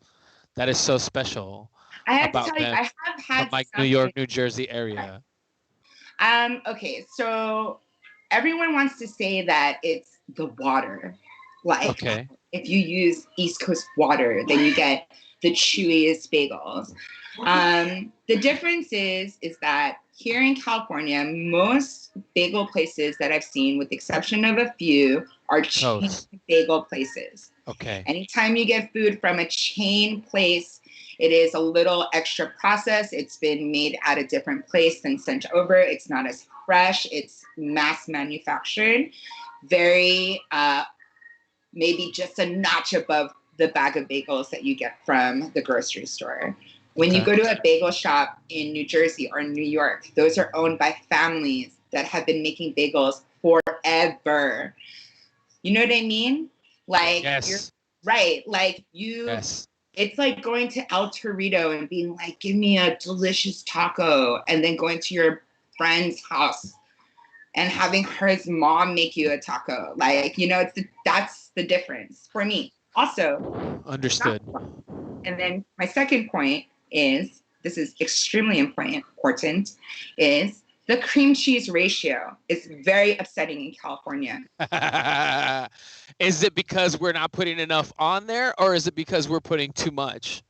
that is so special I have to about tell you, them I have had from like New some- York, New Jersey area? Okay, so everyone wants to say that it's the water. Okay. If you use East Coast water, then you get the chewiest bagels. The difference is that here in California, most bagel places that I've seen, with the exception of a few, are chain Toast. bagel places. Okay. Anytime you get food from a chain place, it is a little extra processed. It's been made at a different place and sent over. It's not as fresh. It's mass manufactured. Very, maybe just a notch above the bag of bagels that you get from the grocery store. When you Okay. go to a bagel shop in New Jersey or New York, those are owned by families that have been making bagels forever. You know what I mean? You're Yes. right. Yes. It's like going to El Torito and being like, give me a delicious taco, and then going to your friend's house and having his mom make you a taco. Like, that's the difference for me. Also, Understood. and then my second point is, this is extremely important, is the cream cheese ratio is very upsetting in California. Is it because we're not putting enough on there, or is it because we're putting too much?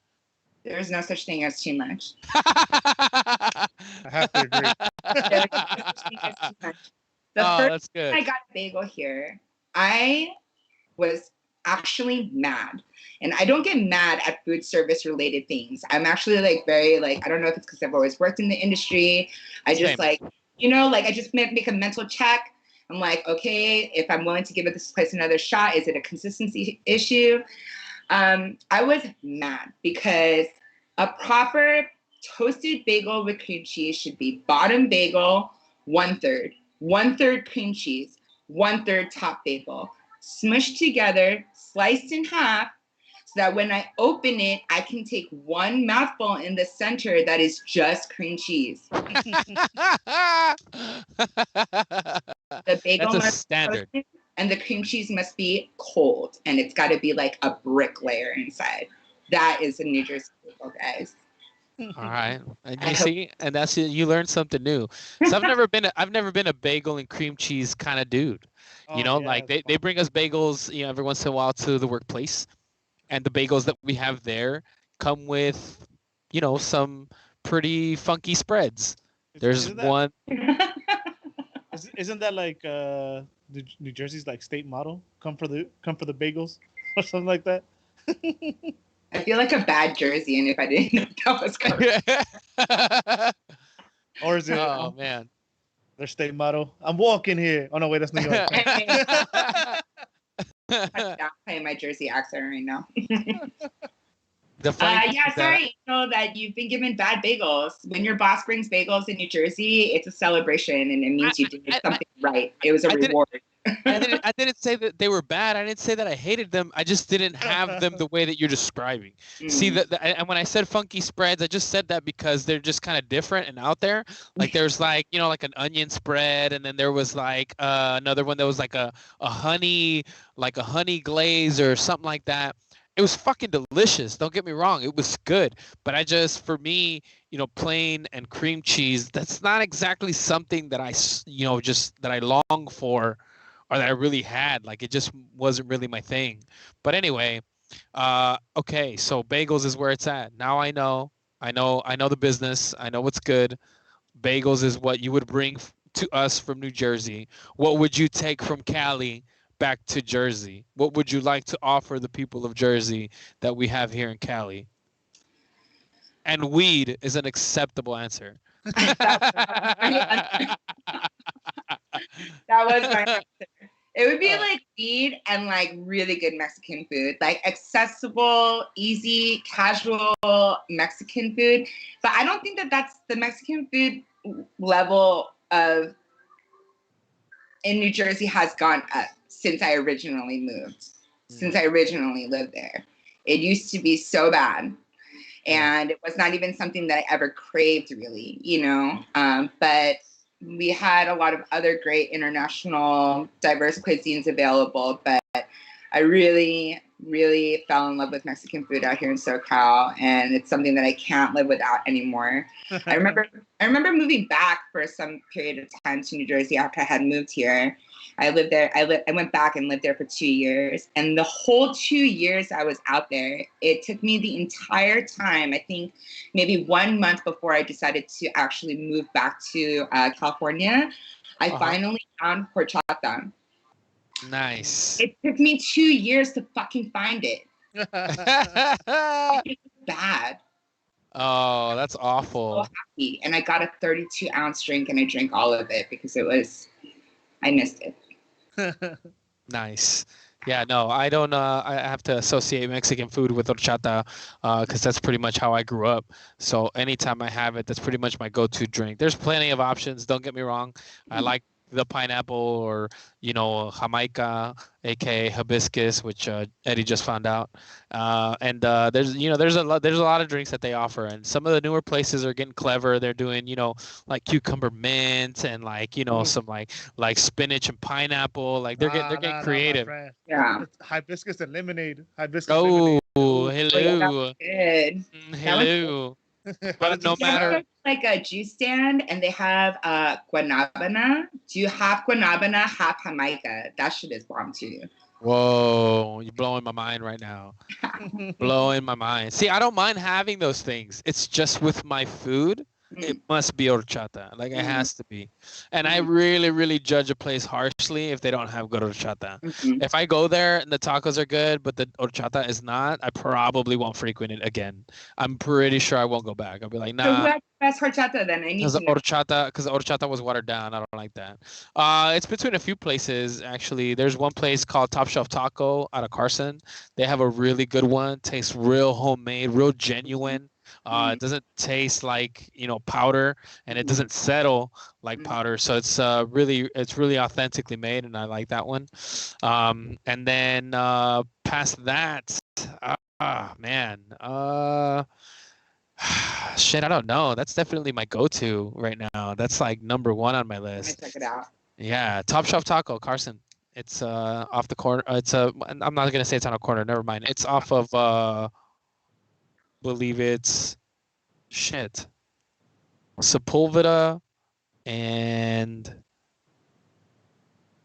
There's no such thing as too much. I have to agree. There's no such thing as too much. The Oh, first that's good. time I got a bagel here, I was actually mad. And I don't get mad at food service related things. I'm actually like very like, I don't know if it's because I've always worked in the industry. I just Same. like, I just make a mental check. I'm like, okay, if I'm willing to give this place another shot, is it a consistency issue? I was mad because a proper toasted bagel with cream cheese should be bottom bagel, 1/3, 1/3 cream cheese, 1/3 top bagel, smushed together, sliced in half, so that when I open it, I can take one mouthful in the center that is just cream cheese. The bagel That's a must be standard. toasted, and the cream cheese must be cold, and it's got to be like a brick layer inside. That is a New Jersey bagel, guys. All right, and I you hope- see, and that's you learned something new. So I've never been a bagel and cream cheese kind of dude. You know, yeah, like it's they bring us bagels, every once in a while to the workplace, and the bagels that we have there come with, some pretty funky spreads. There's isn't that, one. Isn't that like New Jersey's like state motto? Come for the bagels or something like that. I feel like a bad Jerseyan if I didn't know that was correct. Or is it Oh man. their state motto? I'm walking here. Oh no, wait, that's New York. I'm not playing my Jersey accent right now. The funny thing Yeah, is that- sorry, that you've been given bad bagels. When your boss brings bagels in New Jersey, it's a celebration, and it means you did something right. It was a I didn't- reward. I didn't say that they were bad. I didn't say that I hated them. I just didn't have them the way that you're describing. See Mm. and when I said funky spreads, I just said that because they're just kind of different and out there. Like there's like like an onion spread, and then there was like another one that was like a honey glaze or something like that. It was fucking delicious. Don't get me wrong. It was good, but for me, plain and cream cheese, that's not exactly something that that I long for, or that I really had. Like it just wasn't really my thing. But anyway, okay, so bagels is where it's at. Now I know the business. I know what's good. Bagels is what you would bring to us from New Jersey. What would you take from Cali back to Jersey? What would you like to offer the people of Jersey that we have here in Cali? And weed is an acceptable answer. That was my answer. It would be like weed and like really good Mexican food, like accessible, easy, casual Mexican food. But I don't think that that's the Mexican food level in New Jersey has gone up since I originally moved, since I originally lived there. It used to be so bad. And it was not even something that I ever craved really, but we had a lot of other great international diverse cuisines available, but I really, really fell in love with Mexican food out here in SoCal, and it's something that I can't live without anymore. I remember moving back for some period of time to New Jersey after I had moved here. I lived there. I went back and lived there for 2 years, and the whole 2 years I was out there, it took me the entire time, I think maybe 1 month before I decided to actually move back to California, I finally found horchata. Nice. It took me 2 years to fucking find it. It's bad. Oh, that's awful. And I got a 32-ounce drink, and I drank all of it because I missed it. Nice. Yeah, no, I don't. I have to associate Mexican food with horchata, because that's pretty much how I grew up. So anytime I have it, that's pretty much my go-to drink. There's plenty of options. Don't get me wrong. I like the pineapple, or Jamaica, aka hibiscus, which Eddie just found out. And there's a lot of drinks that they offer, and some of the newer places are getting clever. They're doing like cucumber mint, and like some like spinach and pineapple. Like they're getting creative. Yeah. Hibiscus and lemonade. Hibiscus Oh, lemonade. hello. Good. Hello. But no You ever matter. go to, like a juice stand and they have guanabana? Do you have guanabana, half Jamaica? That shit is bomb too. Whoa, you're blowing my mind right now. Blowing my mind. See, I don't mind having those things. It's just with my food, it must be horchata. Like it has to be. And I really, really judge a place harshly if they don't have good horchata. If I go there and the tacos are good, but the horchata is not, I probably won't frequent it again. I'm pretty sure I won't go back. I'll be like, So who nah. has the best horchata then? I need Because to know. the horchata was watered down. I don't like that. It's between a few places actually. There's one place called Top Shelf Taco out of Carson. They have a really good one. Tastes real homemade, real genuine. It doesn't taste like powder, and it doesn't settle like powder. So it's really authentically made, and I like that one. And then past that, man. Shit, I don't know. That's definitely my go-to right now. That's like number one on my Let me list. check it out. Yeah, Top Shelf Taco, Carson. It's off the corner. I'm not gonna say it's on a corner. Never mind. It's off of believe it's shit. Sepulveda and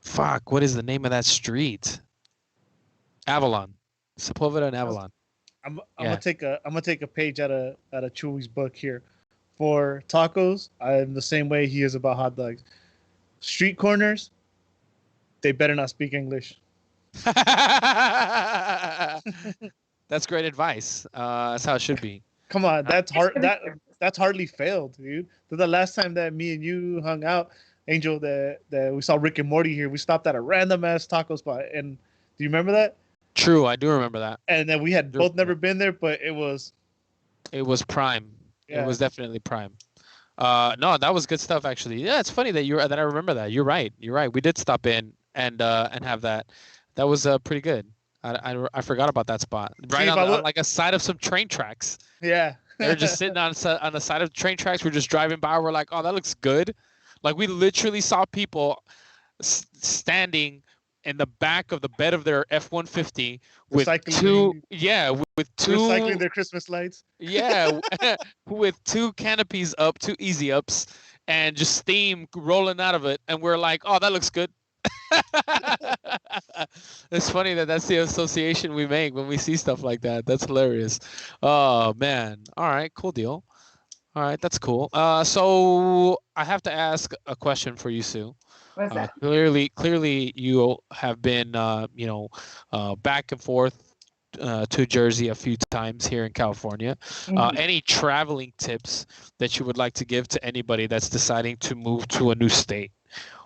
fuck. What is the name of that street? Avalon. Sepulveda and Avalon. I'm Yeah. gonna take a page out of Chewy's book here. For tacos, I'm the same way he is about hot dogs. Street corners, they better not speak English. That's great advice. That's how it should be. Come on, that's hardly failed, dude. The last time that me and you hung out, Angel, that we saw Rick and Morty here, we stopped at a random ass taco spot, and do you remember that? True, I do remember that. And then we had both never been there, but it was prime. Yeah. It was definitely prime. No, that was good stuff actually. Yeah, it's funny that I remember that. You're right. We did stop in and have that. That was pretty good. I forgot about that spot. Right on like a side of some train tracks. Yeah. They're just sitting on the side of train tracks. We're just driving by. We're like, oh, that looks good. Like we literally saw people standing in the back of the bed of their F-150 with two recycling their Christmas lights. Yeah, with two canopies up, two easy ups, and just steam rolling out of it. And we're like, oh, that looks good. It's funny that's the association we make when we see stuff like that. That's hilarious. Oh man. All right, cool deal. All right, that's cool. So I have to ask a question for you, Sue. What's that? Clearly, you have been, back and forth to Jersey a few times here in California. Any traveling tips that you would like to give to anybody that's deciding to move to a new state?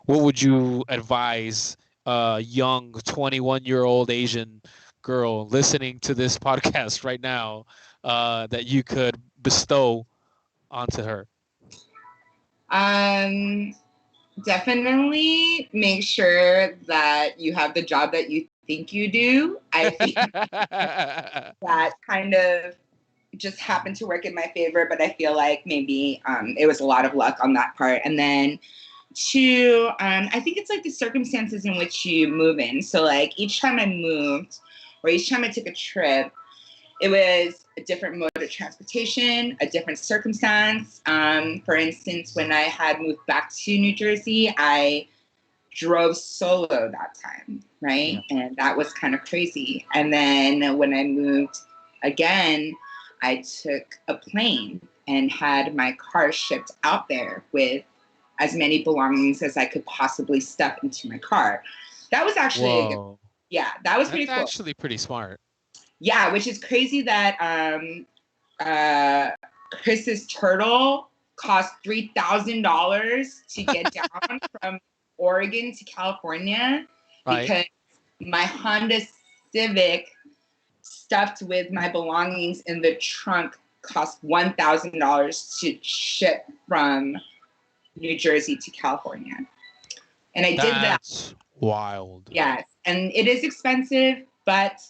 What would you advise a young 21-year-old Asian girl listening to this podcast right now that you could bestow onto her? Definitely make sure that you have the job that you think you do. I think that kind of just happened to work in my favor, but I feel like maybe it was a lot of luck on that part. And then two, I think it's like the circumstances in which you move in. So like each time I moved or each time I took a trip, it was a different mode of transportation, a different circumstance. For instance, when I had moved back to New Jersey, I drove solo that time, right? And that was kind of crazy. And then when I moved again, I took a plane and had my car shipped out there with as many belongings as I could possibly stuff into my car. That was actually, that was pretty cool. That's actually pretty smart. Yeah, which is crazy that Chris's turtle cost $3,000 to get down from Oregon to California because my Honda Civic stuffed with my belongings in the trunk cost $1,000 to ship from New Jersey to California. And I did that. That's wild. Yes. And it is expensive, but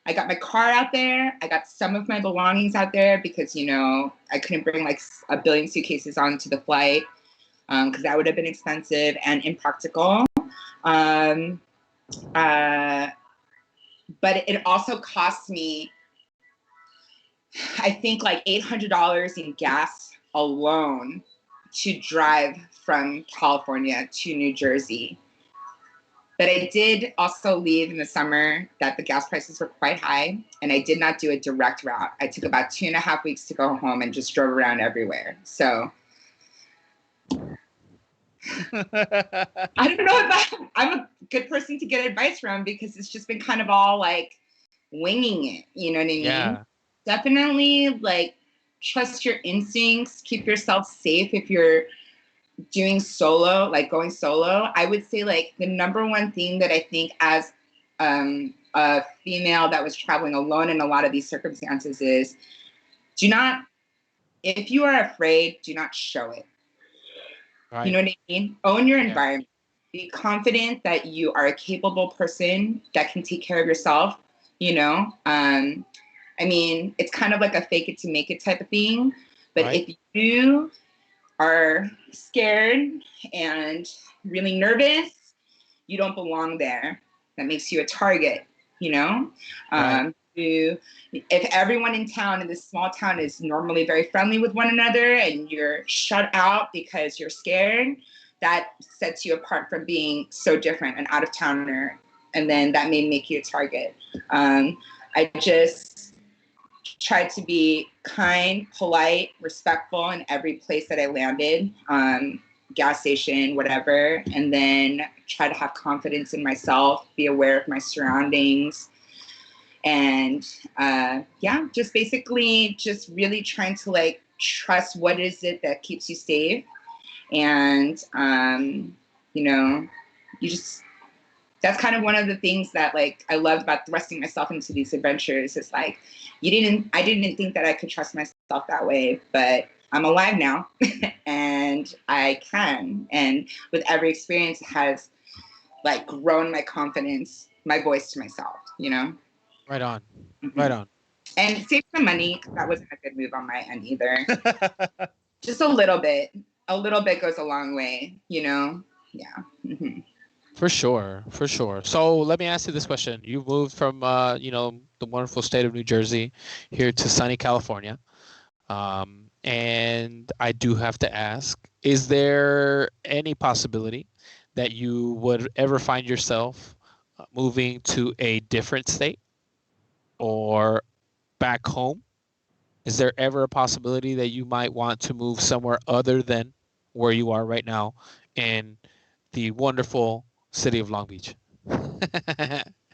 I got my car out there. I got some of my belongings out there because, you know, I couldn't bring like a billion suitcases onto the flight because that would have been expensive and impractical. But it also cost me, I think, like $800 in gas alone to drive from California to New Jersey. But I did also leave in the summer that the gas prices were quite high, and I did not do a direct route. I took about 2.5 weeks to go home and just drove around everywhere. So I don't know if I'm a good person to get advice from because it's just been kind of all like winging it. You know what I mean? Yeah. Definitely like trust your instincts, keep yourself safe if you're doing solo, like going solo. I would say like the number one thing that I think as a female that was traveling alone in a lot of these circumstances is if you are afraid, do not show it. Right. You know what I mean? Own your environment. Be confident that you are a capable person that can take care of yourself, you know? I mean, it's kind of like a fake it to make it type of thing. But if you are scared and really nervous, you don't belong there. That makes you a target, you know? If everyone in town, in this small town, is normally very friendly with one another and you're shut out because you're scared, that sets you apart from being so different, an out-of-towner, and then that may make you a target. I just tried to be kind, polite, respectful in every place that I landed, gas station, whatever, and then try to have confidence in myself, be aware of my surroundings, and just basically just really trying to like trust what is it that keeps you safe, and you know, that's kind of one of the things that like I loved about thrusting myself into these adventures. It's like I didn't think that I could trust myself that way, but I'm alive now and I can. And with every experience it has like grown my confidence, my voice to myself, you know? Right on. Mm-hmm. Right on. And save some money, because that wasn't a good move on my end either. Just a little bit. A little bit goes a long way, you know? Yeah. Mm-hmm. For sure. For sure. So let me ask you this question. You moved from, the wonderful state of New Jersey here to sunny California. And I do have to ask, is there any possibility that you would ever find yourself moving to a different state or back home? Is there ever a possibility that you might want to move somewhere other than where you are right now in the wonderful city of Long Beach?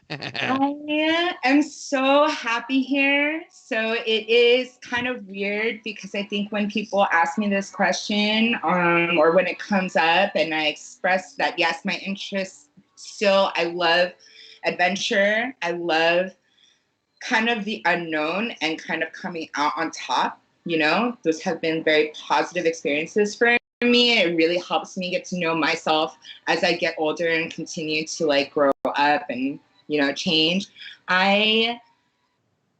I am so happy here. So it is kind of weird because I think when people ask me this question, or when it comes up and I express that, yes, my interests still, I love adventure. I love kind of the unknown and kind of coming out on top, you know, those have been very positive experiences for me. It really helps me get to know myself as I get older and continue to like grow up and, you know, change. I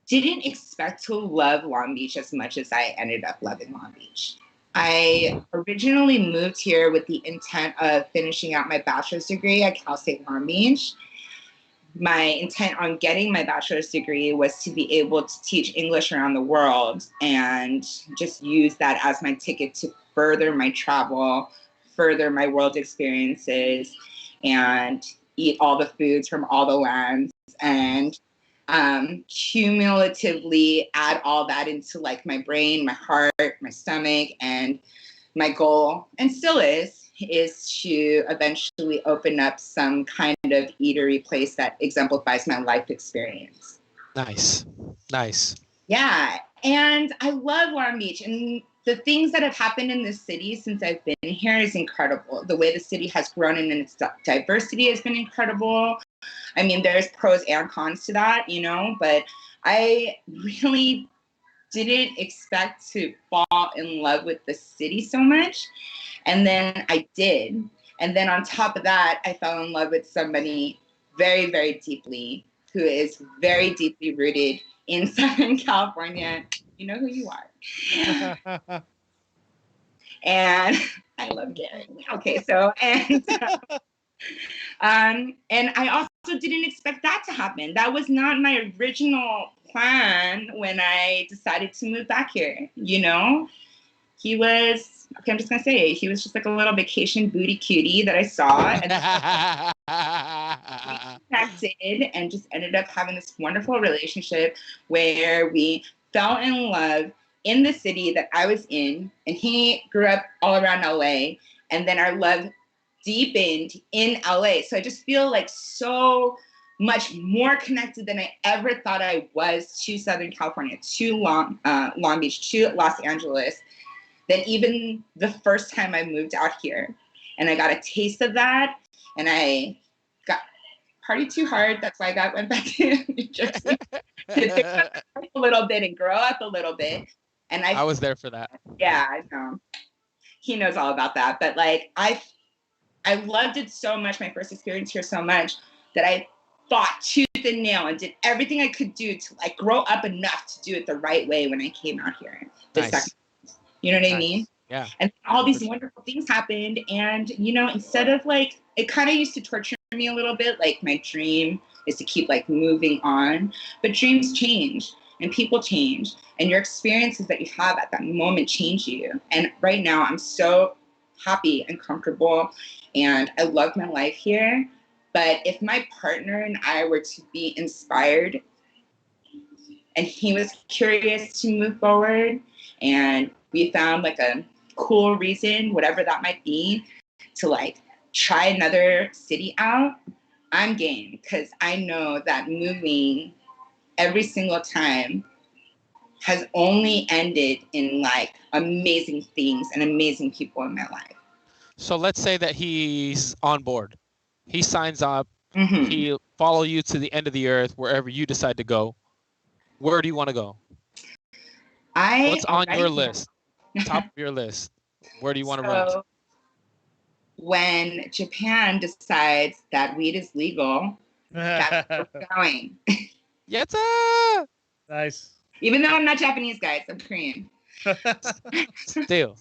didn't expect to love Long Beach as much as I ended up loving Long Beach. I originally moved here with the intent of finishing out my bachelor's degree at Cal State Long Beach. My intent on getting my bachelor's degree was to be able to teach English around the world and just use that as my ticket to further my travel, further my world experiences, and eat all the foods from all the lands, and cumulatively add all that into like my brain, my heart, my stomach, and my goal, and still is to eventually open up some kind of eatery place that exemplifies my life experience. Nice. Nice. Yeah. And I love Long Beach. And the things that have happened in this city since I've been here is incredible. The way the city has grown and its diversity has been incredible. I mean, there's pros and cons to that, you know, but I really didn't expect to fall in love with the city so much. And then I did. And then on top of that, I fell in love with somebody very, very deeply, who is very deeply rooted in Southern California. You know who you are. And I love Gary. Okay, so, and I also didn't expect that to happen. That was not my original plan when I decided to move back here, you know? He was, okay, I'm just gonna say it. He was just like a little vacation booty cutie that I saw, and we connected and just ended up having this wonderful relationship where we fell in love in the city that I was in, and he grew up all around LA, and then our love deepened in LA. So I just feel like so much more connected than I ever thought I was to Southern California, to Long Beach, to Los Angeles, than even the first time I moved out here. And I got a taste of that, and I got partied too hard. That's why I went back to New Jersey to pick up a little bit and grow up a little bit. And I was there for that. Yeah, I know. He knows all about that. But like I loved it so much, my first experience here so much, that I fought tooth and nail and did everything I could do to like grow up enough to do it the right way when I came out here. Second. You know what I mean? Yeah. And all these wonderful things happened. And, you know, instead of like, it kind of used to torture me a little bit. Like my dream is to keep like moving on. But dreams change and people change. And your experiences that you have at that moment change you. And right now I'm so happy and comfortable. And I love my life here. But if my partner and I were to be inspired and he was curious to move forward, and we found like a cool reason, whatever that might be, to like try another city out, I'm game, because I know that moving every single time has only ended in like amazing things and amazing people in my life. So let's say that he's on board. He signs up. Mm-hmm. He'll follow you to the end of the earth, wherever you decide to go. Where do you want to go? What's on your list? Top of your list. Where do you want to run? When Japan decides that weed is legal, that's where we're going. Yatta! Nice. Even though I'm not Japanese, guys, I'm Korean. Still.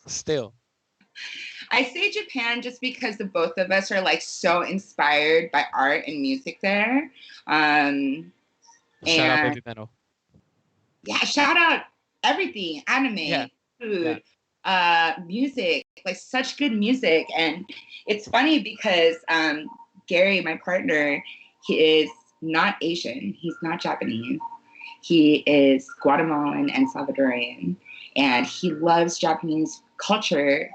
I say Japan just because the both of us are like so inspired by art and music there. Shout out Baby Metal. Yeah, shout out everything, anime, food, music, like such good music. And it's funny because Gary, my partner, he is not Asian. He's not Japanese. He is Guatemalan and Salvadorian. And he loves Japanese culture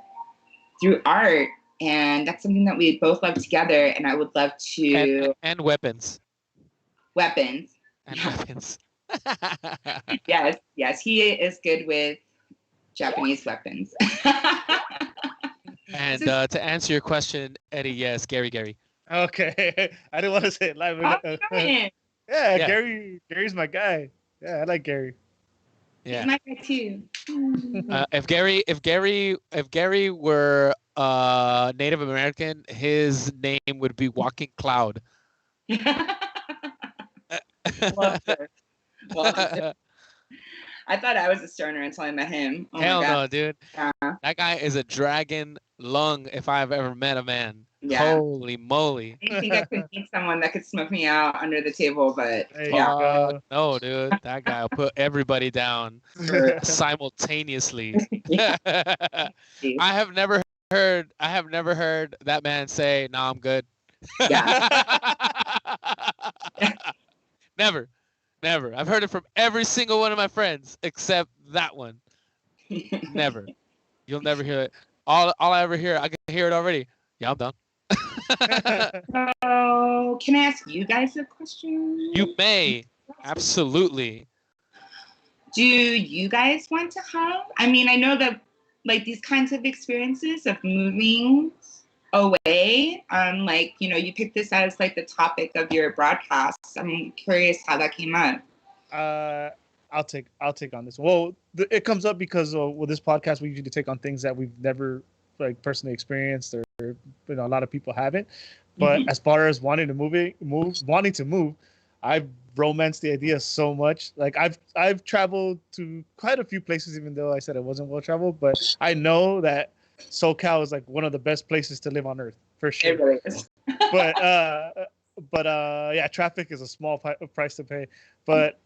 through art. And that's something that we both love together. And I would love to... And weapons. Weapons. And weapons. Yes, he is good with Japanese weapons. And to answer your question, Eddie, yes, Gary. Okay, I didn't want to say it live. Yeah, Gary's my guy. Yeah, I like Gary. Yeah, he's my guy too. If Gary were Native American, his name would be Walking Cloud. Well, I thought I was a stoner until I met him. Oh Hell my God. no, dude. Yeah. That guy is a dragon lung if I've ever met a man. Yeah. Holy moly. I didn't think I could meet someone that could smoke me out under the table, but yeah. No, dude. That guy will put everybody down simultaneously. I have never heard that man say, "No, I'm good." Yeah. Never. I've heard it from every single one of my friends except that one. Never. You'll never hear it. All I ever hear, I can hear it already. Yeah, I'm done. So, can I ask you guys a question? You may. Absolutely. Do you guys want to have? I mean, I know that like these kinds of experiences of moving away, like, you know, you picked this as like the topic of your broadcast. I'm curious how that came up. I'll take on this. Well, it comes up because with this podcast we usually take on things that we've never like personally experienced or a lot of people haven't. But as far as wanting to move, I've romanced the idea so much. Like I've traveled to quite a few places, even though I said it wasn't well traveled. But I know that SoCal is like one of the best places to live on Earth for sure. It really is. but yeah, traffic is a small price to pay. But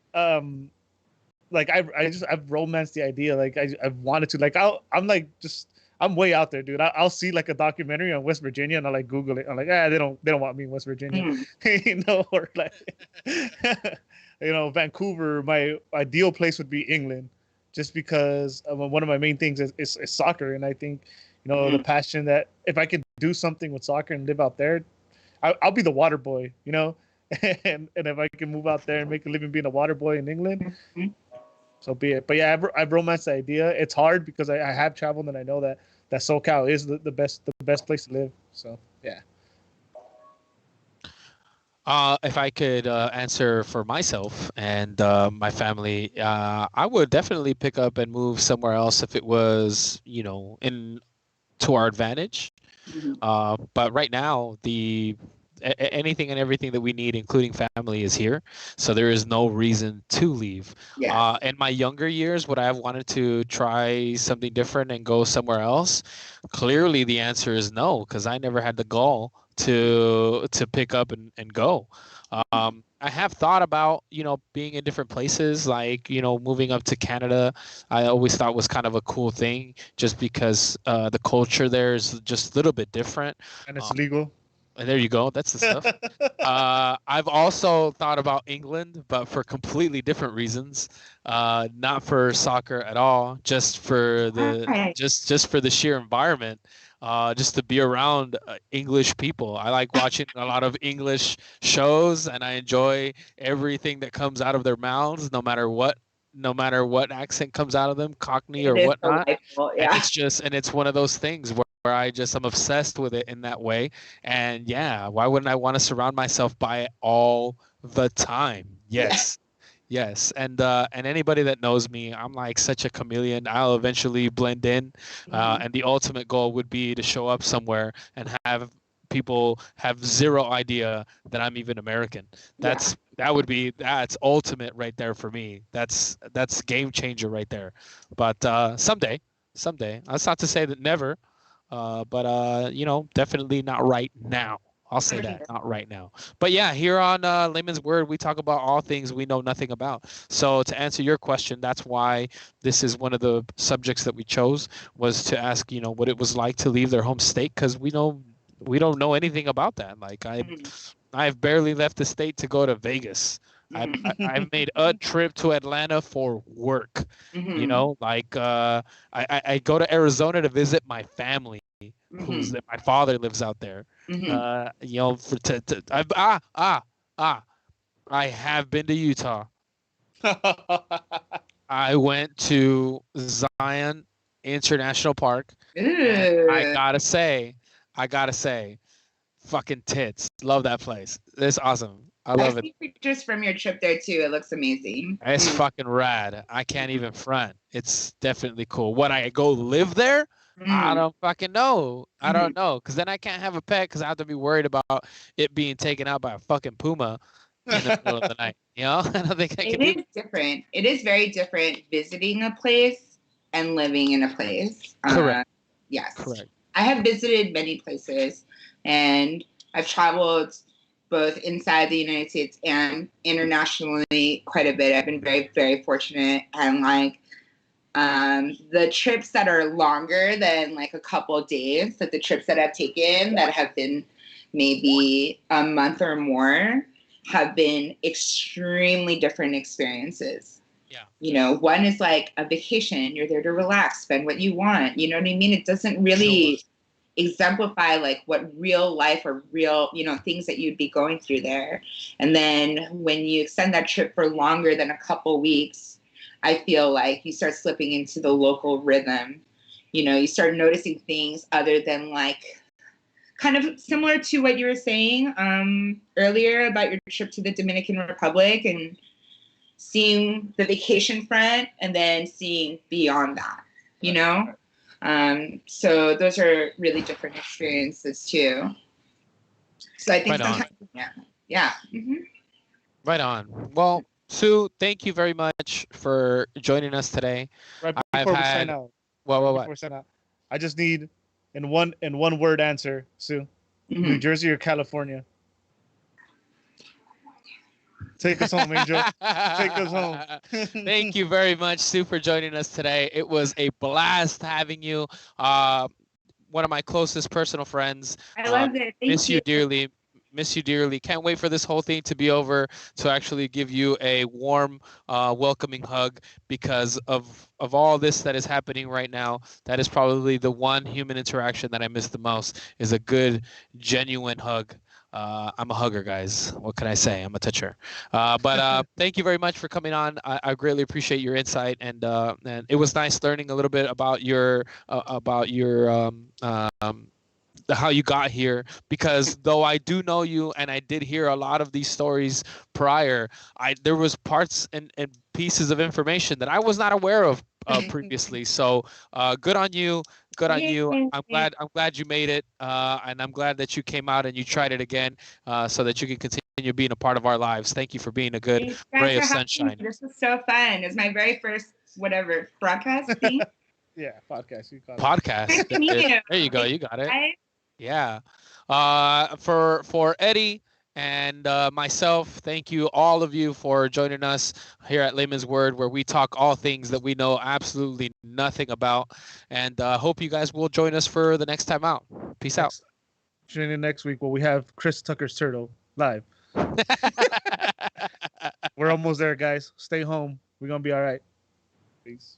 like I've romanced the idea. Like I've wanted to. Like I'm way out there, dude. I'll see like a documentary on West Virginia and I like Google it. I'm like, they don't want me in West Virginia, you know, or like, you know, Vancouver. My ideal place would be England, just because one of my main things is soccer, and I think, you know, the passion that if I could do something with soccer and live out there, I'll be the water boy, you know, and if I can move out there and make a living being a water boy in England. So be it. But yeah, I've romanced the idea. It's hard because I have traveled and I know that SoCal is the best place to live. So yeah. If I could answer for myself and my family, I would definitely pick up and move somewhere else if it was, you know, to our advantage. But right now, anything and everything that we need, including family, is here. So there is no reason to leave. Yes. In my younger years, would I have wanted to try something different and go somewhere else? Clearly, the answer is no, because I never had the gall to pick up and go. I have thought about, you know, being in different places, like, you know, moving up to Canada. I always thought was kind of a cool thing, just because the culture there is just a little bit different. And it's legal. And there you go. That's the stuff. I've also thought about England, but for completely different reasons. Not for soccer at all, just for the just for the sheer environment. Just to be around English people. I like watching a lot of English shows, and I enjoy everything that comes out of their mouths, no matter what accent comes out of them, Cockney or whatnot. Yeah. And it's one of those things where I'm obsessed with it in that way. And yeah, why wouldn't I want to surround myself by it all the time? Yes. Yes. And anybody that knows me, I'm like such a chameleon. I'll eventually blend in. And the ultimate goal would be to show up somewhere and have people have zero idea that I'm even American. That's ultimate right there for me. That's game changer right there. But someday, that's not to say that never. But you know, definitely not right now. I'll say that, not right now. But yeah, here on Layman's Word, we talk about all things we know nothing about. So to answer your question, that's why this is one of the subjects that we chose, was to ask, you know, what it was like to leave their home state, because we don't know anything about that. Like I've barely left the state to go to Vegas. I've made a trip to Atlanta for work. You know, like I go to Arizona to visit my family, my father lives out there. You know, I have been to Utah. I went to Zion International Park. I gotta say, fucking tits. Love that place. It's awesome. I love it. Pictures from your trip there too. It looks amazing. It's fucking rad. I can't even front. It's definitely cool. Would I go live there? I don't fucking know. I don't know, because then I can't have a pet because I have to be worried about it being taken out by a fucking puma in the middle of the night. You know, I don't think I can. It is different. It is very different visiting a place and living in a place. Correct. Yes. Correct. I have visited many places, and I've traveled both inside the United States and internationally quite a bit. I've been very, very fortunate, and like the trips that are longer than like a couple of days, like the trips that I've taken that have been maybe a month or more, have been extremely different experiences. Yeah. You know, one is like a vacation. You're there to relax, spend what you want. You know what I mean? It doesn't really exemplify like what real life or real, you know, things that you'd be going through there. And then when you extend that trip for longer than a couple weeks, I feel like you start slipping into the local rhythm. You know, you start noticing things other than like kind of similar to what you were saying earlier about your trip to the Dominican Republic and seeing the vacation front and then seeing beyond that, you know? So those are really different experiences too. So I think Right on. sometimes, yeah. Right on. Well, Sue, thank you very much for joining us today. Right I've before we had sign out. what Before we sign out, I just need in one word answer, Sue. New Mhm. Jersey or California? Take us home, Angel. Take us home. Thank you very much, Sue, for joining us today. It was a blast having you. One of my closest personal friends. I loved it. Thank Miss you dearly. Miss you dearly. Can't wait for this whole thing to be over to actually give you a warm, welcoming hug because of all this that is happening right now. That is probably the one human interaction that I miss the most is a good, genuine hug. I'm a hugger, guys. What can I say? I'm a toucher. But thank you very much for coming on. I greatly appreciate your insight, and it was nice learning a little bit about your how you got here, because though I do know you and I did hear a lot of these stories prior, there was parts and pieces of information that I was not aware of previously. So good on you. Good on you. I'm glad you made it, and I'm glad that you came out and you tried it again, so that you can continue being a part of our lives. Thank you for being a good Thanks, guys, ray of for having me. sunshine. This was so fun. It's my very first broadcast thing. Yeah, podcast. You call it. Podcast. Nice to meet you. There you go. You got it. Bye. Yeah. For Eddie and myself, thank you, all of you, for joining us here at Layman's Word, where we talk all things that we know absolutely nothing about. And hope you guys will join us for the next time out. Peace out. Tune in next week where we have Chris Tucker's Turtle live. We're almost there, guys. Stay home. We're going to be all right. Peace.